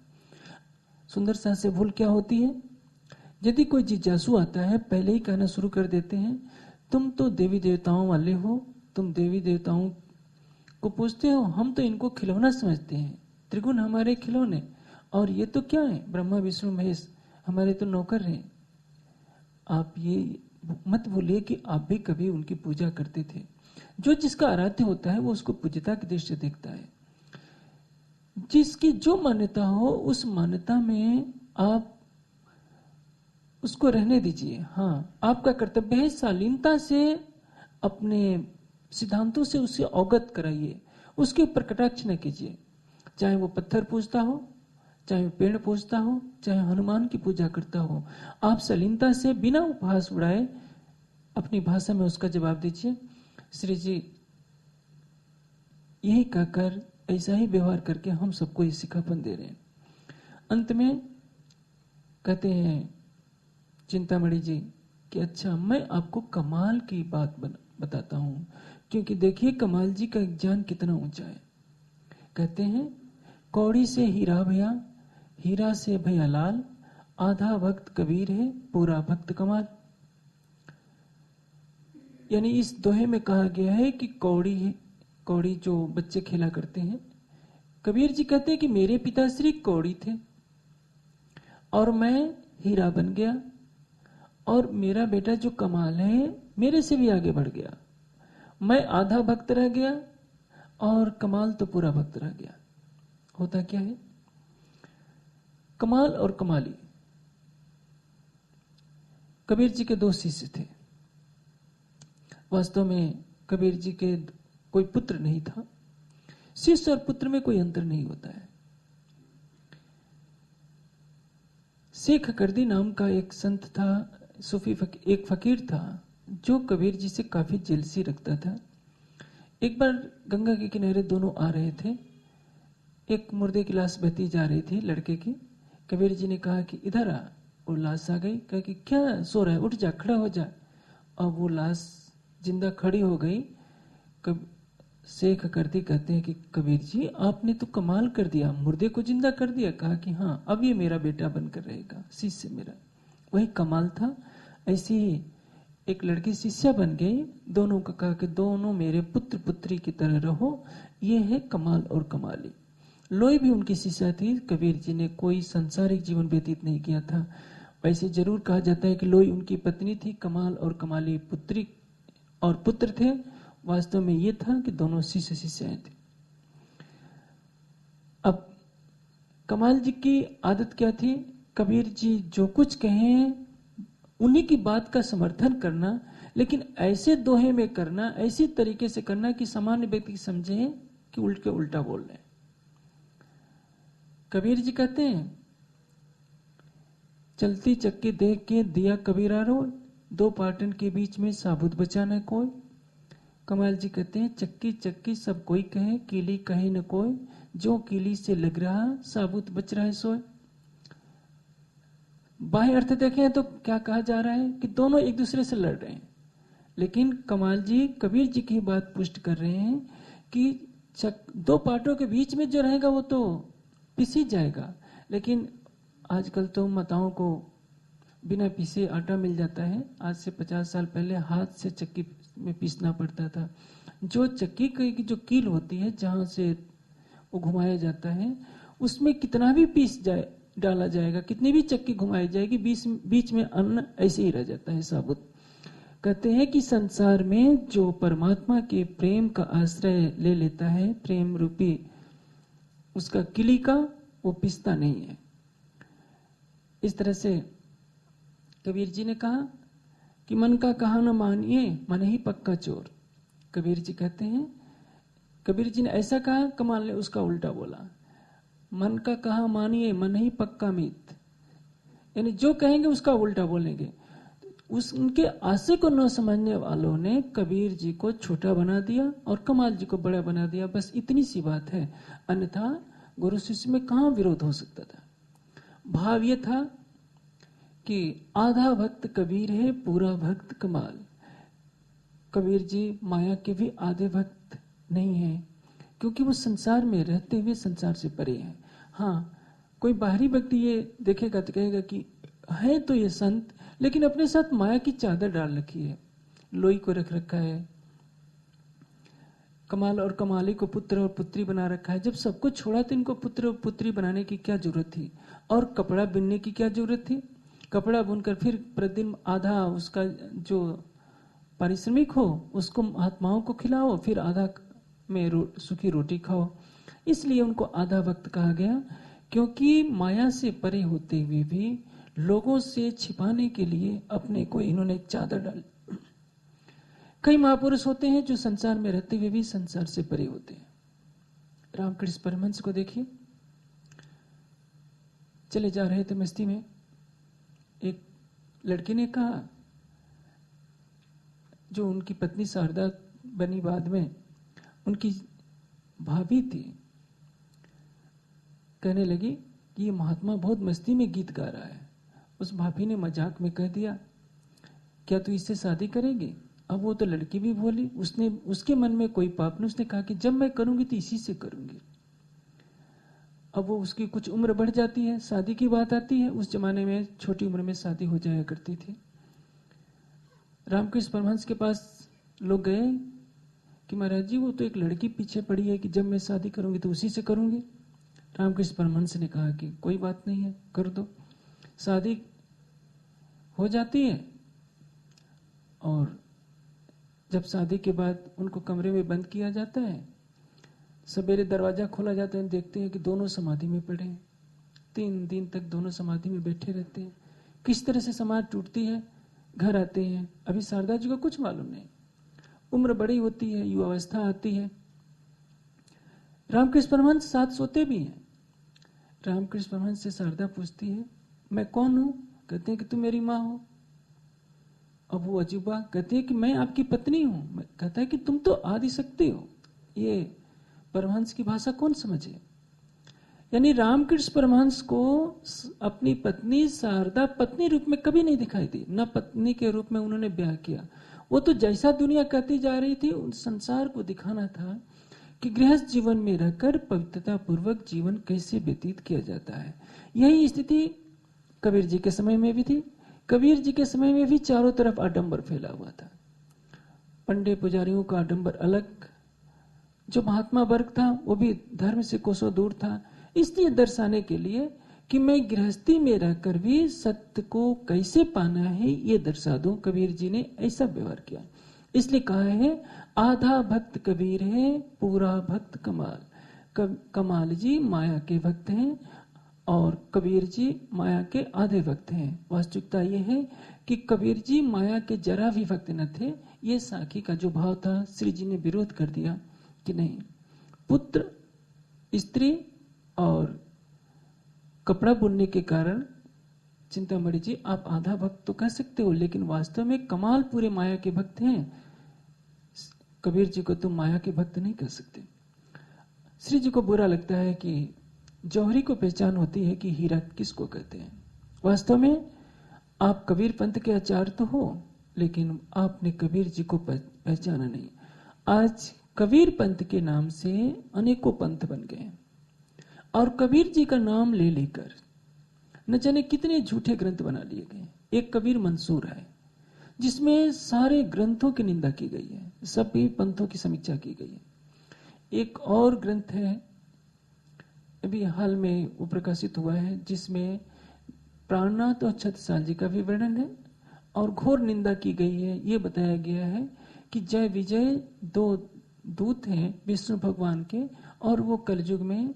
Speaker 2: सुंदर सा से भूल क्या होती है, यदि कोई जिज्ञासु आता है पहले ही कहना शुरू कर देते हैं तुम तो देवी देवताओं वाले हो, तुम देवी देवताओं को पूछते हो, हम तो इनको खिलौना समझते हैं, त्रिगुण हमारे खिलौने, और ये तो क्या है, ब्रह्मा विष्णु महेश हमारे तो नौकर हैं। आप ये मत भूलिए कि आप भी कभी उनकी पूजा करते थे। जो जिसका आराध्य होता है वो उसको पूज्यता की दृष्टि से देखता है। जिसकी जो मान्यता हो उस मान्यता में आप उसको रहने दीजिए। हाँ, आपका कर्तव्य है शालीनता से अपने सिद्धांतों से उसे अवगत कराइए, उसके ऊपर कटाक्ष न कीजिए। चाहे वो पत्थर पूजता हो, चाहे वो पेड़ पूजता हो, चाहे हनुमान की पूजा करता हो, आप शालीनता से बिना उपहास उड़ाए अपनी भाषा में उसका जवाब दीजिए। श्री जी यही कहकर ऐसा ही व्यवहार करके हम सबको ये सिखापन दे रहे हैं। अंत में कहते हैं चिंतामणि जी कि अच्छा मैं आपको कमाल की बात बताता हूं, क्योंकि देखिए कमाल जी का ज्ञान कितना ऊंचा है। कहते हैं कौड़ी से हीरा भया, हीरा से भया लाल, आधा भक्त कबीर है, पूरा भक्त कमाल। यानी इस दोहे में कहा गया है कि कौड़ी जो बच्चे खेला करते हैं, कबीर जी कहते हैं कि मेरे पिताश्री कौड़ी थे और मैं हीरा बन गया, और मेरा बेटा जो कमाल है मेरे से भी आगे बढ़ गया। मैं आधा भक्त रह गया और कमाल तो पूरा भक्त रह गया। होता क्या है, कमाल और कमाली कबीर जी के दो शिष्य थे। वास्तव में कबीर जी के कोई पुत्र नहीं था। शिष्य और पुत्र में कोई अंतर नहीं होता है। शेख कर्दी नाम का एक संत था, सूफी एक फकीर था, जो कबीर जी से काफी जेलसी रखता था। एक बार गंगा के किनारे दोनों आ रहे थे, एक मुर्दे की लाश बहती जा रही थी लड़के की। कबीर जी ने कहा कि इधर आ। वो लाश आ गई। कहा कि क्या सो रहा है, उठ जा, खड़ा हो जा। अब वो लाश जिंदा खड़ी हो गई। शेख कर्दी कहते हैं कि कबीर जी आपने तो कमाल कर दिया, मुर्दे को जिंदा कर दिया। कहा कि हाँ, अब ये मेरा बेटा बनकर रहेगा, शिष्य मेरा। वही कमाल था। ऐसी ही एक लड़की शिष्या बन गई। दोनों का कहा कि दोनों मेरे पुत्र पुत्री की तरह रहो। ये है कमाल और कमाली। लोई भी उनकी शिष्या थी। कबीर जी ने कोई सांसारिक जीवन व्यतीत नहीं किया था। वैसे जरूर कहा जाता है कि लोई उनकी पत्नी थी, कमाल और कमाली पुत्री और पुत्र थे। वास्तव में ये था कि दोनों शिष्य शिष्याएं थे। अब कमाल जी की आदत क्या थी, कबीर जी जो कुछ कहें उन्हीं की बात का समर्थन करना, लेकिन ऐसे दोहे में करना, ऐसी तरीके से करना कि सामान्य व्यक्ति समझे कि उल्ट के उल्टा बोल रहे हैं। कबीर जी कहते हैं चलती चक्की देख के दिया कबीरा रो, दो पाटन के बीच में साबुत बचा न कोई। कमाल जी कहते हैं चक्की चक्की सब कोई कहे, कीली कहे न कोई, जो कीली से लग रहा साबुत बच रहा है सोए। बाह्य अर्थ देखें तो क्या कहा जा रहा है कि दोनों एक दूसरे से लड़ रहे हैं, लेकिन कमाल जी कबीर जी की बात पुष्ट कर रहे हैं कि दो पाटों के बीच में जो रहेगा वो तो पिसी जाएगा। लेकिन आजकल तो माताओं को बिना पीसे आटा मिल जाता है। आज से 50 साल पहले हाथ से चक्की में पीसना पड़ता था। जो चक्की की जो कील होती है, जहां से वो घुमाया जाता है, उसमें कितना भी पीस जाए डाला जाएगा, कितनी भी चक्की घुमाई जाएगी, बीच में अन्न ऐसे ही रह जाता है साबुत। कहते हैं कि संसार में जो परमात्मा के प्रेम का आश्रय ले लेता है, प्रेम रूपी उसका किली का, वो पिसता नहीं है। इस तरह से कबीर जी ने कहा कि मन का कहा न मानिए, मन ही पक्का चोर। कबीर जी कहते हैं, कबीर जी ने ऐसा कहा, कमाल ने उसका उल्टा बोला। मन का कहा मानिए, मन ही पक्का मीत, यानी जो कहेंगे उसका उल्टा बोलेंगे। उनके आशय को न समझने वालों ने कबीर जी को छोटा बना दिया और कमाल जी को बड़ा बना दिया। बस इतनी सी बात है, अन्यथा गुरु शिष्य में कहाँ विरोध हो सकता था। भाव ये था कि आधा भक्त कबीर है, पूरा भक्त कमाल। कबीर जी माया के भी आधे भक्त नहीं हैं, क्योंकि वो संसार में रहते हुए संसार से परे हैं। हाँ, कोई बाहरी व्यक्ति ये देखेगा तो कहेगा कि है तो ये संत, लेकिन अपने साथ माया की चादर डाल रखी है, लोई को रख रखा है, कमाल और कमाली को पुत्र और पुत्री बना रखा है। जब सबको छोड़ा तो इनको पुत्र और पुत्री बनाने की क्या जरूरत थी, और कपड़ा बुनने की क्या जरूरत थी। कपड़ा बुनकर फिर प्रतिदिन आधा उसका जो पारिश्रमिक हो उसको महात्माओं को खिलाओ, फिर आधा में सूखी रोटी खाओ। इसलिए उनको आधा भक्त कहा गया, क्योंकि माया से परे होते हुए भी लोगों से छिपाने के लिए अपने को इन्होंने एक चादर डाली। कई महापुरुष होते हैं जो संसार में रहते हुए भी संसार से परे होते हैं। रामकृष्ण परमहंस को देखिए, चले जा रहे थे मस्ती में, एक लड़की ने कहा, जो उनकी पत्नी शारदा बनी बाद में, उनकी भाभी थी, कहने लगी कि ये महात्मा बहुत मस्ती में गीत गा रहा है। उस भाभी ने मजाक में कह दिया, क्या तू इससे शादी करेगी? अब वो तो लड़की भी बोली, उसके मन में कोई पाप नहीं, उसने कहा कि जब मैं करूंगी तो इसी से करूंगी। अब वो उसकी कुछ उम्र बढ़ जाती है, शादी की बात आती है। उस जमाने में छोटी उम्र में शादी हो जाया करती थी। रामकृष्ण परमहंस के पास लोग गए कि महाराज जी वो तो एक लड़की पीछे पड़ी है कि जब मैं शादी करूंगी तो उसी से करूंगी। रामकृष्ण परमहंस ने कहा कि कोई बात नहीं है, कर दो। शादी हो जाती है और जब शादी के बाद उनको कमरे में बंद किया जाता है, सवेरे दरवाजा खोला जाता है, देखते हैं कि दोनों समाधि में पड़े हैं। 3 दिन तक दोनों समाधि में बैठे रहते हैं। किस तरह से समाधि टूटती है, घर आते हैं। अभी शारदा जी को कुछ मालूम नहीं, उम्र बड़ी होती है, युवावस्था आती है। रामकृष्ण परमहंस साथ सोते भी हैं। रामकृष्ण परमहंस से शारदा पूछती है, मैं कौन हूं? कहते हैं कि तुम मेरी माँ हो। अब वो अजूबा कहती है कि मैं आपकी पत्नी हूं। कहता है कि तुम तो आदिशक्ति हो। ये परमहंस की भाषा कौन समझे? यानी रामकृष्ण परमहंस को अपनी पत्नी शारदा पत्नी रूप में कभी नहीं दिखाई दी, न पत्नी के रूप में उन्होंने ब्याह किया। वो तो जैसा दुनिया कहती जा रही थी, उस संसार को दिखाना था कि गृहस्थ जीवन में रहकर पवित्रता पूर्वक जीवन कैसे व्यतीत किया जाता है। यही स्थिति कबीर जी के समय में भी थी। कबीर जी के समय में भी चारों तरफ आडंबर फैला हुआ था। पंडित पुजारियों का आडंबर अलग, जो महात्मा वर्ग था वो भी धर्म से कोसों दूर था। इसलिए दर्शाने के लिए कि मैं गृहस्थी में रहकर भी सत्य को कैसे पाना है ये दर्शा दूं, कबीर जी ने ऐसा व्यवहार किया। इसलिए कहा है, आधा भक्त कबीर है, पूरा भक्त कमाल। कमाल जी माया के भक्त हैं और कबीर जी माया के आधे भक्त हैं। वास्तविकता ये है कि कबीर जी माया के जरा भी भक्त न थे। ये साखी का जो भाव था, श्री जी ने विरोध कर दिया कि नहीं, पुत्र, स्त्री और कपड़ा बुनने के कारण चिंतामणि जी आप आधा भक्त तो कह सकते हो, लेकिन वास्तव में कमाल पूरे माया के भक्त हैं। कबीर जी को तुम माया के भक्त नहीं कह सकते। श्री जी को बुरा लगता है कि जौहरी को पहचान होती है कि हीरा किसको कहते हैं। वास्तव में आप कबीर पंथ के आचार्य तो हो, लेकिन आपने कबीर जी को पहचाना नहीं। आज कबीर पंथ के नाम से अनेकों पंथ बन गए और कबीर जी का नाम ले लेकर न जाने कितने झूठे ग्रंथ बना लिए गए। एक कबीर मंसूर है जिसमें सारे ग्रंथों की निंदा की गई है, सभी पंथों की समीक्षा की गई है। एक और ग्रंथ है, अभी हाल में वो प्रकाशित हुआ है, जिसमें प्राणनाथ और छत्रसाल जी का भी वर्णन है और घोर निंदा की गई है। ये बताया गया है कि जय विजय 2 दूत हैं विष्णु भगवान के, और वो कलयुग में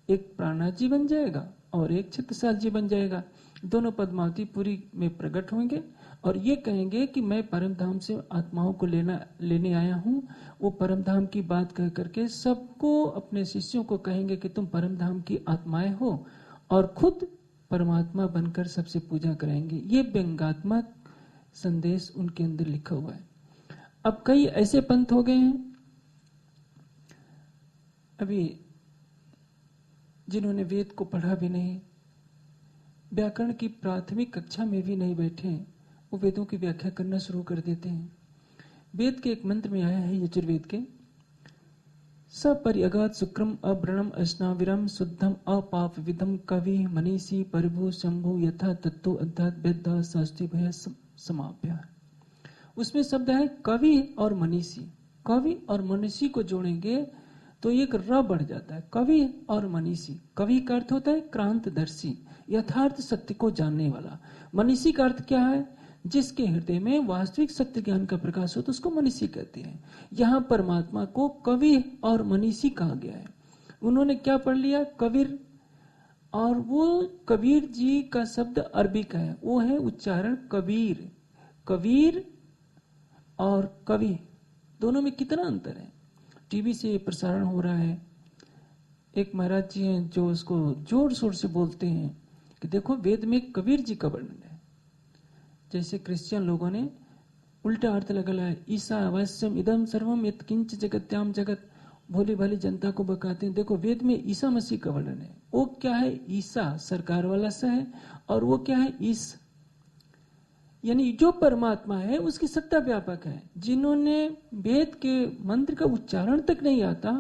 Speaker 2: एक प्राणनाथ जी बन जाएगा और एक छत्रसाल जी बन जाएगा। दोनों पद्मावती पुरी में प्रकट होंगे और ये कहेंगे कि मैं परम धाम से आत्माओं को लेने आया हूँ, वो परम धाम की बात कह करके सबको, अपने शिष्यों को कहेंगे कि तुम परम धाम की आत्माएं हो, और खुद परमात्मा बनकर सबसे पूजा कराएंगे। ये व्यंगात्मक संदेश उनके अंदर लिखा हुआ है। अब कई ऐसे पंथ हो गए हैं अभी जिन्होंने वेद को पढ़ा भी नहीं, व्याकरण की प्राथमिक कक्षा में भी नहीं बैठे, वो वेदों की व्याख्या करना शुरू कर देते हैं। वेद के एक मंत्र में आया है, यजुर्वेद के, सपर्यगात शुक्रम अव्रणम अश्नाविरम शुद्धम अपाप विदम कवि मनीषी परिभु शंभु यथा तत्व अध्यात वेद शास्त्री भय समाप्य। उसमें शब्द है कवि और मनीषी। कवि और मनीषी को जोड़ेंगे तो एक र बढ़ जाता है, कवि और मनीषी। कवि का अर्थ होता है क्रांतदर्शी, यथार्थ सत्य को जानने वाला। मनीषी का अर्थ क्या है? जिसके हृदय में वास्तविक सत्य ज्ञान का प्रकाश हो तो उसको मनीषी कहते हैं। यहाँ परमात्मा को कवि और मनीषी कहा गया है। उन्होंने क्या पढ़ लिया? कबीर। और वो कबीर जी का शब्द अरबी का है, वो है उच्चारण कबीर। कबीर और कवि दोनों में कितना अंतर है। टीवी से प्रसारण हो रहा है, एक महाराज जी हैं जो उसको जोर शोर से बोलते हैं कि देखो वेद में कबीर जी का वर्णन है। जैसे क्रिश्चियन लोगों ने उल्टा अर्थ लगा है, ईसा अवश्यम इदम सर्वम यत् किंच जगत्याम जगत। भोली भाली जनता को बकाते हैं, देखो वेद में ईसा मसीह का वर्णन है। वो क्या है? ईसा सरकार वाला सा है, और वो क्या है? ईस, यानी जो परमात्मा है उसकी सत्ता व्यापक है। जिन्होंने वेद के मंत्र का उच्चारण तक नहीं आता,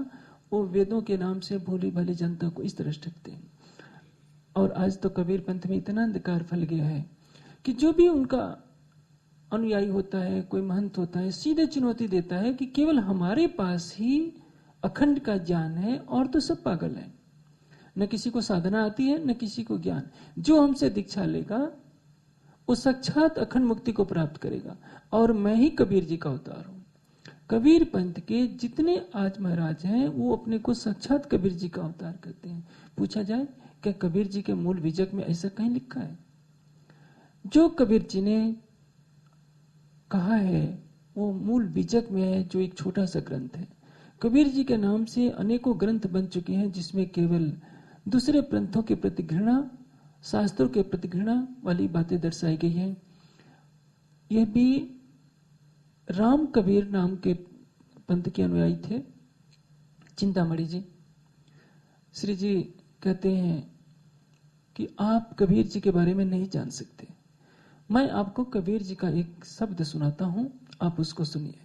Speaker 2: वो वेदों के नाम से भोली भाली जनता को इस तरह ठगते हैं। और आज तो कबीर पंथ में इतना अंधकार फैल गया है कि जो भी उनका अनुयायी होता है, कोई महंत होता है, सीधे चुनौती देता है कि केवल हमारे पास ही अखंड का ज्ञान है और तो सब पागल है। न किसी को साधना आती है, न किसी को ज्ञान। जो हमसे दीक्षा लेगा वो साक्षात अखंड मुक्ति को प्राप्त करेगा, और मैं ही कबीर जी का अवतार हूं। कबीर पंथ के जितने आज महाराज हैं वो अपने को साक्षात कबीर जी का अवतार करते हैं। पूछा जाए क्या कबीर जी के मूल विजक में ऐसा कहीं लिखा है? जो कबीर जी ने कहा है वो मूल विजक में है, जो एक छोटा सा ग्रंथ है। कबीर जी के नाम से अनेकों ग्रंथ बन चुके हैं जिसमें केवल दूसरे पंथों के प्रति घृणा, शास्त्रों के प्रति घृणा वाली बातें दर्शाई गई हैं। यह भी राम कबीर नाम के पंथ के अनुयायी थे, चिंतामणि जी। श्री जी कहते हैं कि आप कबीर जी के बारे में नहीं जान सकते। मैं आपको कबीर जी का एक शब्द सुनाता हूं, आप उसको सुनिए।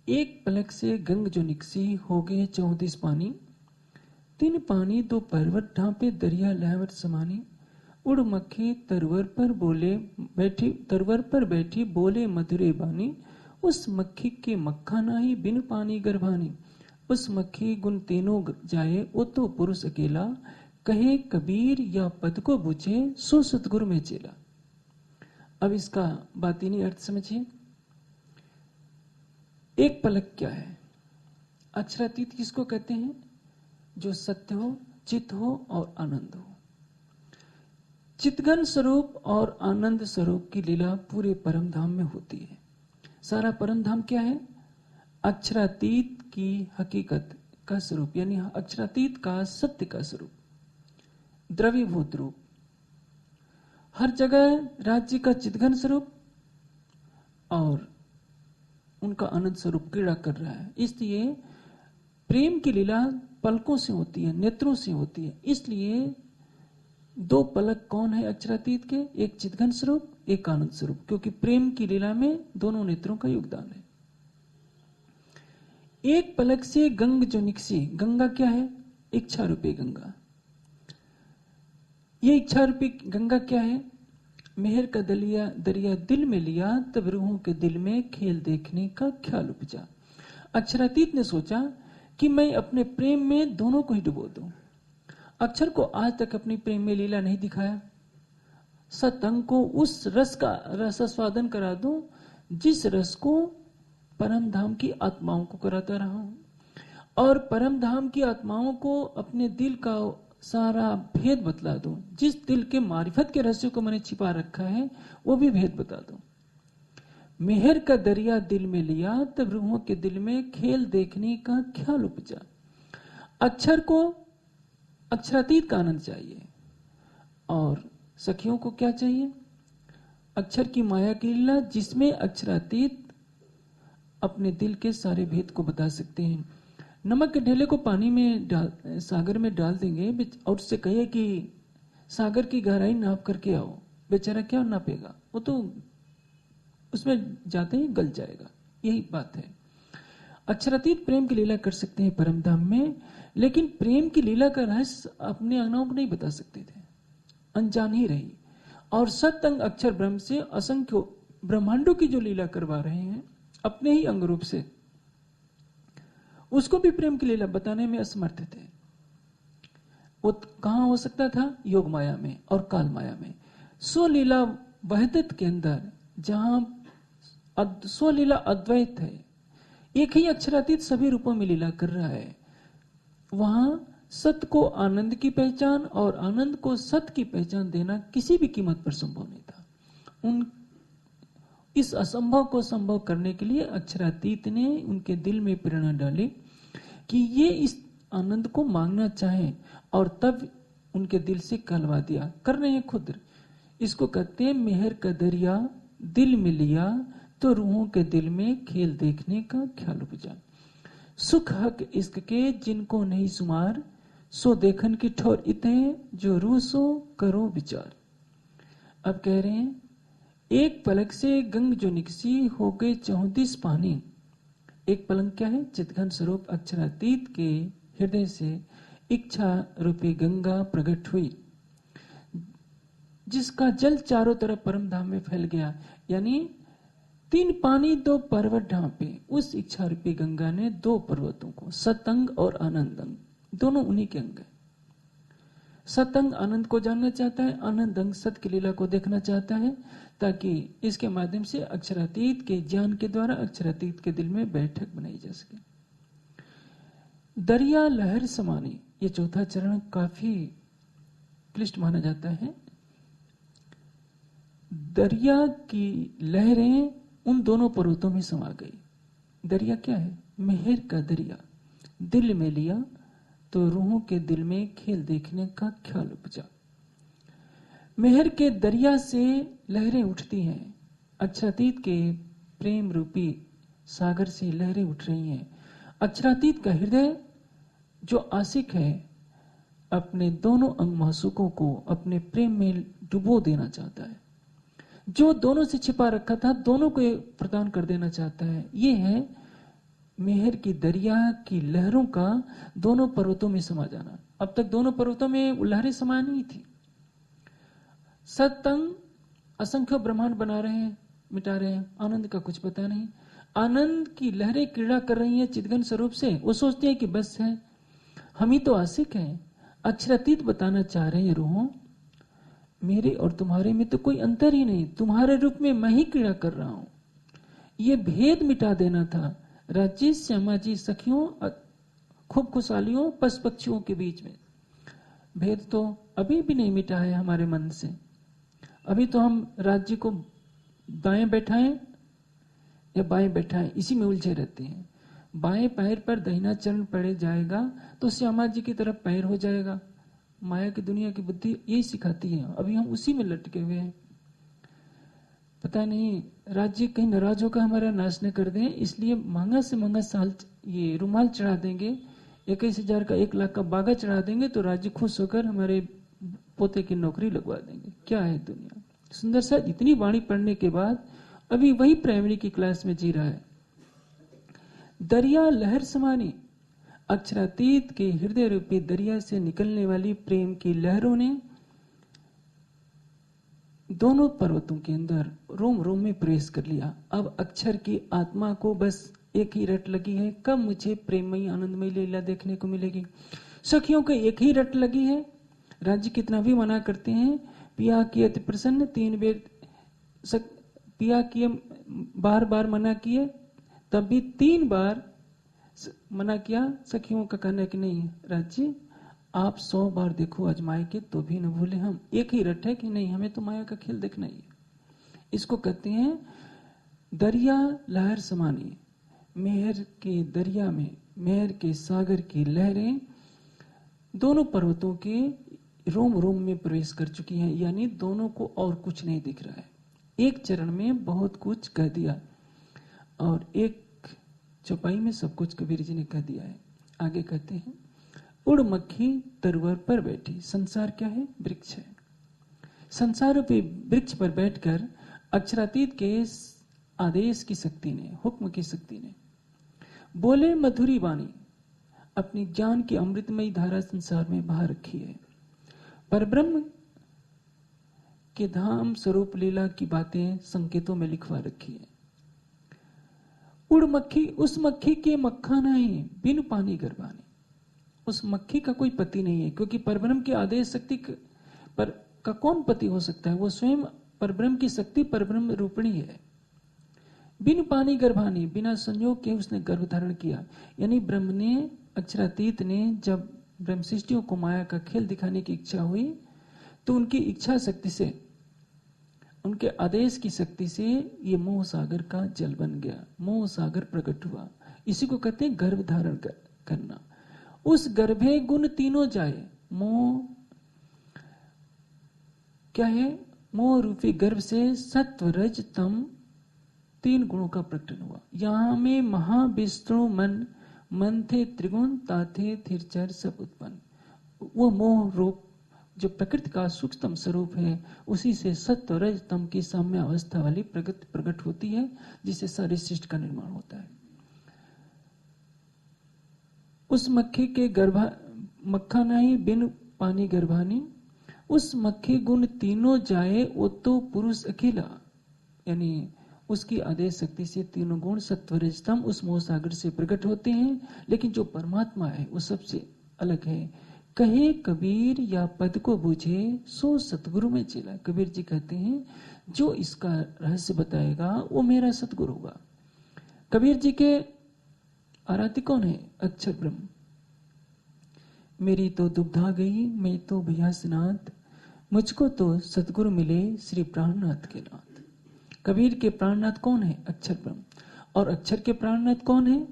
Speaker 2: एक पलक से गंग जो निकसी, हो गए 34 पानी। 3 पानी 2 पर्वत, ढांपे दरिया लहवत समानी। उड़ मक्खी तरवर पर बैठी बोले मधुरे बानी। उस मक्खी के मक्खा नाही, बिन पानी गर्भानी। उस मक्खी गुण तीनों जाए, वो तो पुरुष अकेला। कहे कबीर या पद को बुझे, सो सतगुरु में चेला। अब इसका बातीनी अर्थ समझिए। एक पलक क्या है? अक्षरातीत किसको कहते हैं? जो सत्य हो, चित हो और आनंद हो। चितघन स्वरूप और आनंद स्वरूप की लीला पूरे परम धाम में होती है। सारा परम धाम क्या है? अक्षरातीत की हकीकत का स्वरूप, यानी अक्षरातीत का सत्य का स्वरूप, द्रवीभूत रूप। हर जगह राज्य का चितघन स्वरूप और उनका आनंद स्वरूप क्रीड़ा कर रहा है। इसलिए प्रेम की लीला पलकों से होती है, नेत्रों से होती है। इसलिए 2 पलक कौन है अक्षरातीत के? एक चितघन स्वरूप, एक आनंद स्वरूप, क्योंकि प्रेम की लीला में दोनों नेत्रों का योगदान है। एक पलक से गंग जो निकसी, गंगा क्या है? इच्छा रूपी गंगा। ये इच्छा रूपी गंगा क्या है? मेहर का दरिया दिल में लिया, तब रूहों के दिल में खेल देखने का ख्याल उपजा। अक्षरातीत ने सोचा कि मैं अपने प्रेम में दोनों को ही डुबो दूं। अक्षर को आज तक अपनी प्रेम में लीला नहीं दिखाया। सतंग को उस रस का रसास्वादन करा दूं जिस रस को परम धाम की आत्माओं को कराता रहा हूं, और परम धाम की आत्माओं को अपने दिल का सारा भेद बतला दूं, जिस दिल के मारिफत के रहस्यों को मैंने छिपा रखा है वो भी भेद बता दूं। मेहर का दरिया दिल में लिया, तब रूहों के दिल में खेल देखने का ख्याल उपजा। अक्षर को अक्षरातीत का आनंद चाहिए, और सखियों को क्या चाहिए? अक्षर की माया की लीला, जिसमें अक्षरातीत अपने दिल के सारे भेद को बता सकते हैं। नमक के ढेले को पानी में सागर में डाल देंगे और उससे कहिए कि सागर की गहराई नाप करके आओ, बेचारा क्या नापेगा, वो तो उसमें जाते ही गल जाएगा। यही बात है। अक्षरातीत प्रेम की लीला कर सकते हैं परम धाम में, लेकिन प्रेम की लीला का रहस्य अपने अंगों को नहीं बता सकते थे, अनजान ही रही। और सतअंग अक्षर ब्रह्म से असंख्य ब्रह्मांडों की जो लीला करवा रहे हैं अपने ही अंग रूप से, उसको भी प्रेम की लीला बताने में असमर्थ थे। वो कहां हो सकता था? योग माया में और काल माया में। स्वलीला वहदत के अंदर, जहां स्वलीला अद्वैत है, एक ही अक्षरातीत सभी रूपों में लीला कर रहा है, वहां सत्य को आनंद की पहचान और आनंद को सत्य की पहचान देना किसी भी कीमत पर संभव नहीं था। इस असंभव को संभव करने के लिए अक्षरातीत ने उनके दिल में प्रेरणा डाली कि ये इस आनंद को मांगना चाहें, और तब उनके दिल से कहलवा दिया। कर रहे हैं खुद। इसको कहते हैं मेहर का दरिया दिल में लिया, तो रूहों के दिल में खेल देखने का ख्याल उपजा। सुख हक इश्क के जिनको नहीं सुमार, सो देखन की ठोर इतने, जो रूह सो करो विचार। अब कह रहे हैं एक पलक से गंग जो निकसी, हो गए 34 पानी। एक पलक क्या है? चितघन स्वरूप अक्षरातीत के हृदय से इच्छा रूपी गंगा प्रकट हुई, जिसका जल चारों तरफ परम धाम में फैल गया। यानी 3 पानी 2 पर्वत ढांपे, उस इच्छा रूपी गंगा ने 2 पर्वतों को, सतंग और आनंद अंग, दोनों उन्हीं के अंग है। सतंग आनंद को जानना चाहता है, आनंद अंग सत्य की लीला को देखना चाहता है, ताकि इसके माध्यम से अक्षरातीत के ज्ञान के द्वारा अक्षरातीत के दिल में बैठक बनाई जा सके। दरिया लहर समानी, ये चौथा चरण काफी क्लिष्ट माना जाता है। दरिया की लहरें उन दोनों पर्वतों में समा गई। दरिया क्या है? मेहर का दरिया दिल में लिया, तो रूहों के दिल में खेल देखने का ख्याल उपजा। मेहर के दरिया से लहरें उठती हैं, अक्षरातीत के प्रेम रूपी सागर से लहरें उठ रही हैं। अक्षरातीत का हृदय जो आशिक है, अपने दोनों अंग महसूकों को अपने प्रेम में डुबो देना चाहता है, जो दोनों से छिपा रखा था दोनों को प्रदान कर देना चाहता है। ये है मेहर की दरिया की लहरों का दोनों पर्वतों में समा जाना। अब तक दोनों पर्वतों में लहरें समा नहीं थी। सतंग असंख्य ब्रह्मांड बना रहे हैं, मिटा रहे हैं, आनंद का कुछ पता नहीं। आनंद की लहरें क्रीड़ा कर रही हैं चितघन स्वरूप से। वो सोचते हैं कि बस है, हम ही तो आशिक हैं। अक्षरातीत बताना चाह रहे हैं रूहों, मेरे और तुम्हारे में तो कोई अंतर ही नहीं, तुम्हारे रूप में मैं ही क्रीड़ा कर रहा हूं। ये भेद मिटा देना था राजेश श्यामा जी सखियों, खूब खुशहालियों पशु पक्षियों के बीच में। भेद तो अभी भी नहीं मिटा है हमारे मन से। अभी तो हम राज्य को दाएं बैठाएं या बाएं बैठाएं, इसी में उलझे रहते हैं। बाएं पैर पर दाहिना चरण पड़े जाएगा तो श्यामा जी की तरफ पैर हो जाएगा। माया की दुनिया की बुद्धि यही सिखाती है। अभी हम उसी में लटके हुए हैं। पता नहीं राज्य कहीं नाराज होकर हमारा नाश न कर दें, इसलिए महंगा से महंगा साल ये रुमाल चढ़ा देंगे, 21,000 का 1 लाख का बागा चढ़ा देंगे, तो राज्य खुश होकर हमारे पोते की नौकरी लगवा देंगे। क्या है दुनिया। सुंदर सा इतनी वाणी पढ़ने के बाद अभी वही प्राइमरी की क्लास में जी रहा है। दरिया लहर समानी, अक्षरातीत के हृदय रूपी दरिया से निकलने वाली प्रेम की लहरों ने दोनों पर्वतों के अंदर रोम रोम में प्रवेश कर लिया। अब अक्षर की आत्मा को बस एक ही रट लगी है, कब मुझे प्रेममयी आनंदमयी लीला देखने को मिलेगी। सखियों को एक ही रट लगी है। राज्य कितना भी मना करते हैं, पिया की अति प्रसन्न 3 बेर पिया किए, बार बार मना किए, तब भी 3 बार मना किया। सखियों का कहना है कि नहीं राज्य, आप 100 बार देखो आजमाए के तो भी न भूले हम। एक ही रट है कि नहीं, हमें तो माया का खेल देखना ही है। इसको कहते हैं दरिया लहर समानी। मेहर के दरिया में, मेहर के सागर की लहरें दोनों पर्वतों के रोम रोम में प्रवेश कर चुकी हैं, यानी दोनों को और कुछ नहीं दिख रहा है। एक चरण में बहुत कुछ कह दिया और एक चौपाई में सब कुछ कबीर जी ने कह दिया है। आगे कहते हैं उड़ मक्खी तरुवर पर बैठी। संसार क्या है? वृक्ष है। संसार रूपी वृक्ष पर बैठकर अक्षरातीत के आदेश की शक्ति ने, हुक्म की शक्ति ने बोले मधुरी वाणी, अपनी ज्ञान की अमृतमयी धारा संसार में बहा रखी है। परब्रह्म के धाम स्वरूप लीला की बातें संकेतों में लिखवा रखी है। उड़ मक्खी, उस मक्खी के मक्खा नहीं, बिन पानी गर्भानी। उस मक्खी का कोई पति नहीं है, क्योंकि परब्रह्म के आदेश शक्ति पर का कौन पति हो सकता है? वो स्वयं परब्रह्म की शक्ति परब्रह्म रूपिणी है। बिन पानी गर्भानी, बिना संयोग के उसने गर्भ धारण किया। यानी ब्रह्म ने, अक्षरातीत ने जब ब्रह्म सृष्टियों को माया का खेल दिखाने की इच्छा हुई तो उनकी इच्छा शक्ति से, उनके आदेश की शक्ति से ये मोह सागर का जल बन गया, मोह सागर प्रकट हुआ। इसी को कहते हैं गर्भ धारण करना। उस गर्भे गुण तीनों जाए। मोह क्या है? मोह रूपी गर्भ से सत्व रज तम तीन गुणों का प्रकटन हुआ। यहां में महाविष्णु मन, मन थे त्रिगुण, ताथे थिरचर सब उत्पन्न। वो मोह रूप जो प्रकृति का सूक्ष्म स्वरूप है, उसी से सत्व रज तम की साम्य अवस्था वाली प्रकट होती है, जिससे सारी सृष्टि का निर्माण होता है। उस मक्खी के गर्भा मक्खा नहीं, बिन पानी गर्भानी। उस मक्खी गुण तीनों जाए, वो तो पुरुष अकेला। यानी उसकी आदेश शक्ति से तीनों गुण सत्व रजतम उस मोह सागर से प्रकट होते हैं, लेकिन जो परमात्मा है वो सबसे अलग है। कहे कबीर या पद को बूझे, सो सतगुरु में चेला। कबीर जी कहते हैं जो इसका रहस्य बताएगा वो मेरा सतगुरु होगा। कबीर जी के आराध्य कौन है? अक्षर ब्रह्म। मेरी तो दुबधा गई, मैं तो भैयासनाथ, मुझको तो सतगुरु मिले श्री प्राणनाथ के नाथ। कबीर के प्राणनाथ कौन है? अक्षर ब्रह्म। और अक्षर के प्राणनाथ कौन है?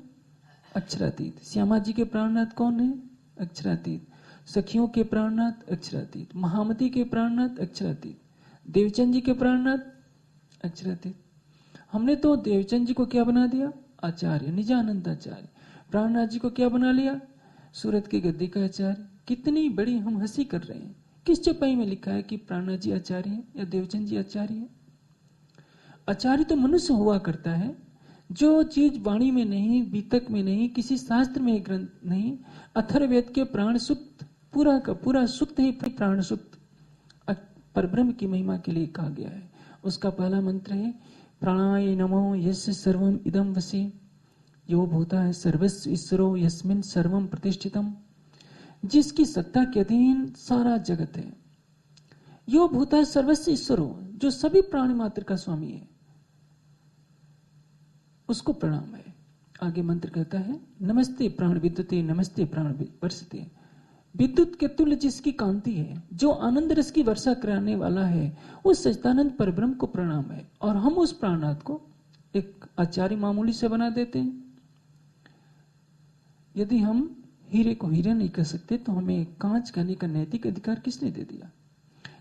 Speaker 2: अक्षरातीत। श्यामा जी के प्राणनाथ कौन है? अक्षरातीत। सखियों के प्राणनाथ अक्षरातीत। महामती के प्राणनाथ अक्षरातीत। देवचंद जी के प्राणनाथ अक्षरातीत। हमने तो देवचंद जी को क्या बना दिया? आचार्य, निजानंद आचार्य। प्राणनाथ जी को क्या बना लिया? सूरत की गद्दी का आचार्य। कितनी बड़ी हम हंसी कर रहे हैं। किस चौपाई में लिखा है कि प्राणनाथ जी आचार्य है या देवचंद जी आचार्य है? आचार्य तो मनुष्य हुआ करता है। जो चीज वाणी में नहीं, बीतक में नहीं, किसी शास्त्र में ग्रंथ नहीं, अथर्ववेद के प्राण सुक्त पूरा का पूरा सुक्त ही प्राण सुक्त परब्रह्म की महिमा के लिए कहा गया है। उसका पहला मंत्र है प्राणाय नमो यस्य सर्वम इदम वसी, यो भूता है सर्वस्व ईश्वरो यस्मिन सर्वम प्रतिष्ठितम। जिसकी सत्ता के अधीन सारा जगत है। यो भूता है सर्वस्व ईश्वरो, जो सभी प्राणी मात्र का स्वामी है, उसको प्रणाम है। आगे मंत्र कहता है नमस्ते प्राण विद्युते, नमस्ते प्राण वर्षते। विद्युत के तुल्य जिसकी कांति है, जो आनंद रस की वर्षा कराने वाला है, उस सच्चिदानंद परब्रह्म को प्रणाम है। और हम उस प्राणनाथ को एक आचार्य मामूली से बना देते हैं। यदि हम हीरे को हीरे नहीं कर सकते तो हमें कांच कहने का नैतिक अधिकार किसने दे दिया?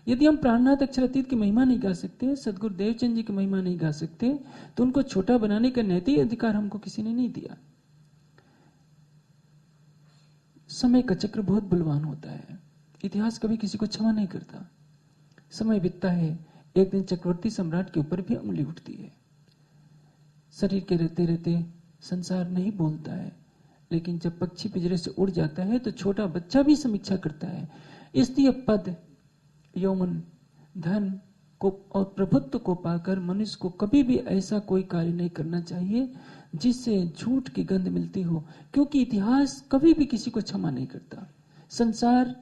Speaker 2: यदि हम प्राणनाथ अक्षरातीत की महिमा नहीं गा सकते, सदगुरु देवचंद जी की महिमा नहीं गा सकते, तो उनको छोटा बनाने का नैतिक अधिकार हमको किसी ने नहीं दिया। समय का चक्र बहुत बलवान होता है। इतिहास कभी किसी को क्षमा नहीं करता। समय बीतता है, एक दिन चक्रवर्ती सम्राट के ऊपर भी उंगली उठती है। शरीर के रहते रहते संसार नहीं बोलता है, लेकिन जब पक्षी पिंजरे से उड़ जाता है तो छोटा बच्चा भी समीक्षा करता है। इसलिए पद, यौवन, धन को और प्रभुत्व को पाकर मनुष्य को कभी भी ऐसा कोई कार्य नहीं करना चाहिए जिससे झूठ की गंध मिलती हो, क्योंकि इतिहास कभी भी किसी को क्षमा नहीं करता। संसार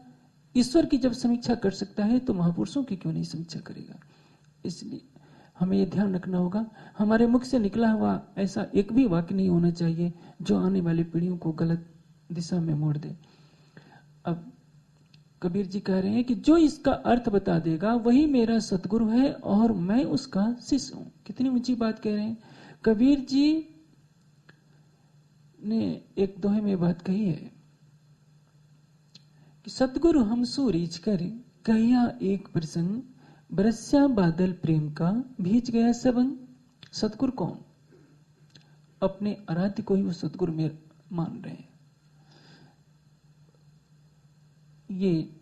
Speaker 2: ईश्वर की जब समीक्षा कर सकता है तो महापुरुषों की क्यों नहीं समीक्षा करेगा? इसलिए हमें यह ध्यान रखना होगा, हमारे मुख से निकला हुआ ऐसा एक भी वाक्य नहीं होना चाहिए जो आने वाली पीढ़ियों को गलत दिशा में मोड़ दे। अब कबीर जी कह रहे हैं कि जो इसका अर्थ बता देगा वही मेरा सतगुरु है और मैं उसका शिष्य हूं। कितनी ऊंची बात कह रहे हैं। कबीर जी ने एक दोहे में बात कही है कि सतगुरु हम सूरीज कर कहिया एक प्रसंग, बरस्या बादल प्रेम का भीज गया सबंग। सतगुरु कौन? अपने आराध्य को ही वो सतगुरु में मान रहे हैं। ये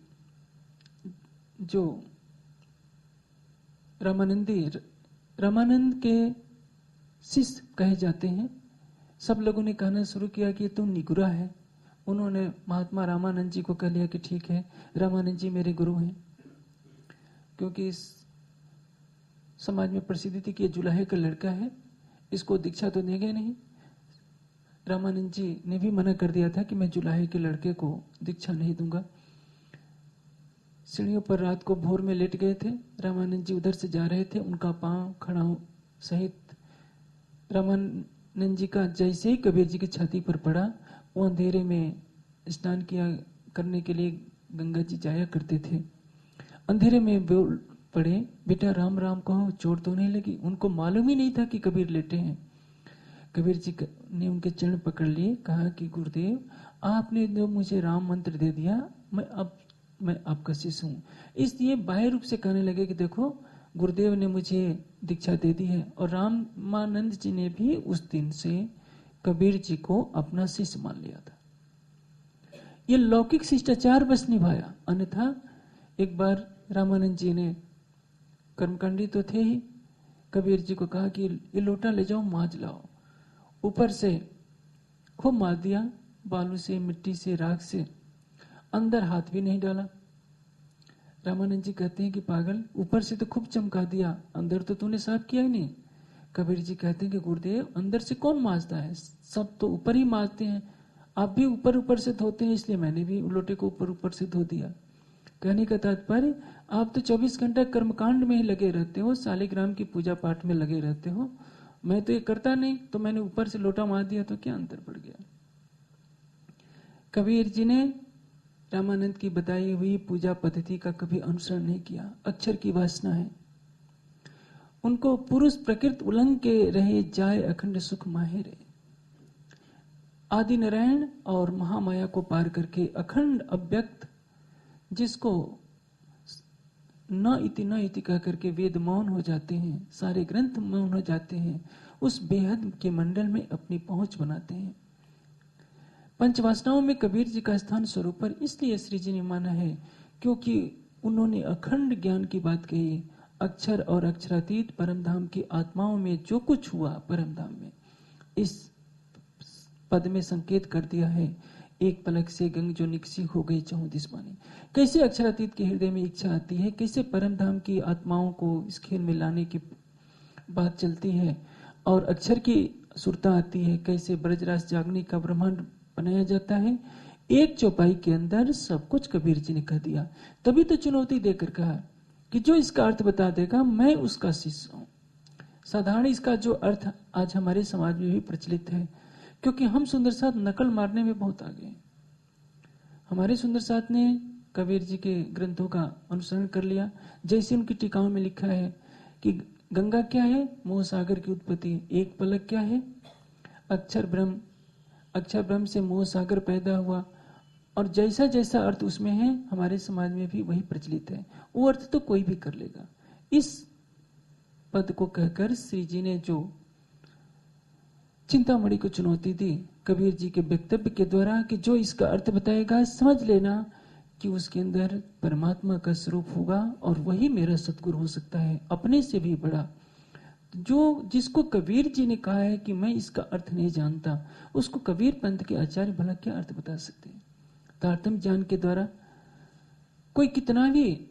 Speaker 2: जो रामानंद के शिष्य कहे जाते हैं, सब लोगों ने कहना शुरू किया कि तुम निगुरा है। उन्होंने महात्मा रामानंद जी को कह लिया कि ठीक है, रामानंद जी मेरे गुरु हैं, क्योंकि इस समाज में प्रसिद्धि थी कि जुलाहे का लड़का है, इसको दीक्षा तो देंगे नहीं। रामानंद जी ने भी मना कर दिया था कि मैं जुलाहे के लड़के को दीक्षा नहीं दूंगा। सीढ़ियों पर रात को भोर में लेट गए थे। रामानंद जी उधर से जा रहे थे, उनका पांव खड़ा सहित रामानंद जी का जैसे ही कबीर जी की छाती पर पड़ा, वो अंधेरे में स्नान किया करने के लिए गंगा जी जाया करते थे। अंधेरे में बोल पड़े, बेटा राम राम कहो, चोट तो नहीं लगी। उनको मालूम ही नहीं था कि कबीर लेटे हैं। कबीर जी ने उनके चरण पकड़ लिए, कहा कि गुरुदेव आपने जो मुझे राम मंत्र दे दिया, मैं आपका शिष्य हूँ। इसलिए बाह्य रूप से कहने लगे कि देखो गुरुदेव ने मुझे दीक्षा दे दी है। और रामानंद जी ने भी उस दिन से कबीर जी को अपना शिष्य मान लिया था। ये लौकिक शिष्टाचार बस निभाया, अन्यथा एक बार रामानंद जी ने, कर्मकांडी तो थे ही, कबीर जी को कहा कि ये लोटा ले जाओ, माज लाओ। ऊपर से खूब मार दिया, बालू से, मिट्टी से, राख से, अंदर हाथ भी नहीं डाला। रामानंद जी कहते हैं कि पागल, ऊपर से तो खूब चमका दिया, अंदर तो तूने साफ किया ही नहीं। कबीर जी कहते हैं कि गुरुदेव अंदर से कौन माजता है, सब तो ऊपर ही माजते हैं, आप भी ऊपर ऊपर से धोते हैं, इसलिए मैंने भी लोटे को ऊपर ऊपर से धो दिया। कहने का तात्पर्य, आप तो 24 घंटा कर्मकांड में ही लगे रहते हो, शालिग्राम की पूजा पाठ में लगे रहते हो, मैं तो ये करता नहीं, तो मैंने ऊपर से लोटा मार दिया तो क्या अंतर पड़ गया। कबीर जी ने रामानंद की बताई हुई पूजा पद्धति का कभी अनुसरण नहीं किया। अक्षर की वासना है उनको, पुरुष प्रकृति उलंग के रहे, जाए अखंड सुख माहे रे। आदि नारायण और महामाया को पार करके अखंड अव्यक्त, जिसको न इति कह करके वेद मौन हो जाते हैं, सारे ग्रंथ मौन हो जाते हैं, उस बेहद के मंडल में अपनी पहुंच बनाते हैं। पंचवासनाओं में कबीर जी का स्थान स्वरूपर इसलिए श्री जी ने माना है क्योंकि उन्होंने अखंड ज्ञान की बात कही। अक्षर और अक्षरातीत परमधाम की आत्माओं में जो कुछ हुआ परमधाम में, इस पद में संकेत कर दिया है। एक पलक से गंग जो निकसी हो गई चहुं दिस मानी। कैसे अक्षरातीत के हृदय में इच्छा आती है, कैसे परमधाम की आत्माओं को इस खेल में लाने की बात चलती है और अक्षर की सुरता आती है, कैसे ब्रजराज जागनी का ब्रह्मांड बनाया जाता है। एक चौपाई के अंदर सब कुछ कबीर जी ने कह दिया। तभी तो चुनौती देकर कहा कि जो इसका अर्थ बता देगा मैं उसका शिष्य हूं। साधारण इसका जो अर्थ आज हमारे समाज में भी प्रचलित है, क्योंकि हम सुंदर साथ नकल मारने में बहुत आगे हैं। हमारे सुंदर साथ ने कबीर जी के ग्रंथों का अनुसरण कर लिया। जैसे उनकी टीकाओं में लिखा है कि गंगा क्या है, मोह सागर की उत्पत्ति। एक पलक क्या है, अक्षर ब्रह्म से मोह सागर पैदा हुआ। और जैसा जैसा अर्थ उसमें है, हमारे समाज में भी वही प्रचलित है। वो अर्थ तो कोई भी कर लेगा। इस पद को कहकर श्री जी ने जो चिंतामणि को चुनौती दी कबीर जी के वक्तव्य के द्वारा कि जो इसका अर्थ बताएगा समझ लेना कि उसके अंदर परमात्मा का स्वरूप होगा और वही मेरा सतगुरु हो सकता है, अपने से भी बड़ा। जो जिसको कबीर जी ने कहा है कि मैं इसका अर्थ नहीं जानता, उसको कबीर पंथ के आचार्य भला क्या अर्थ बता सकते हैं। तारतम्य ज्ञान के द्वारा कोई कितना भी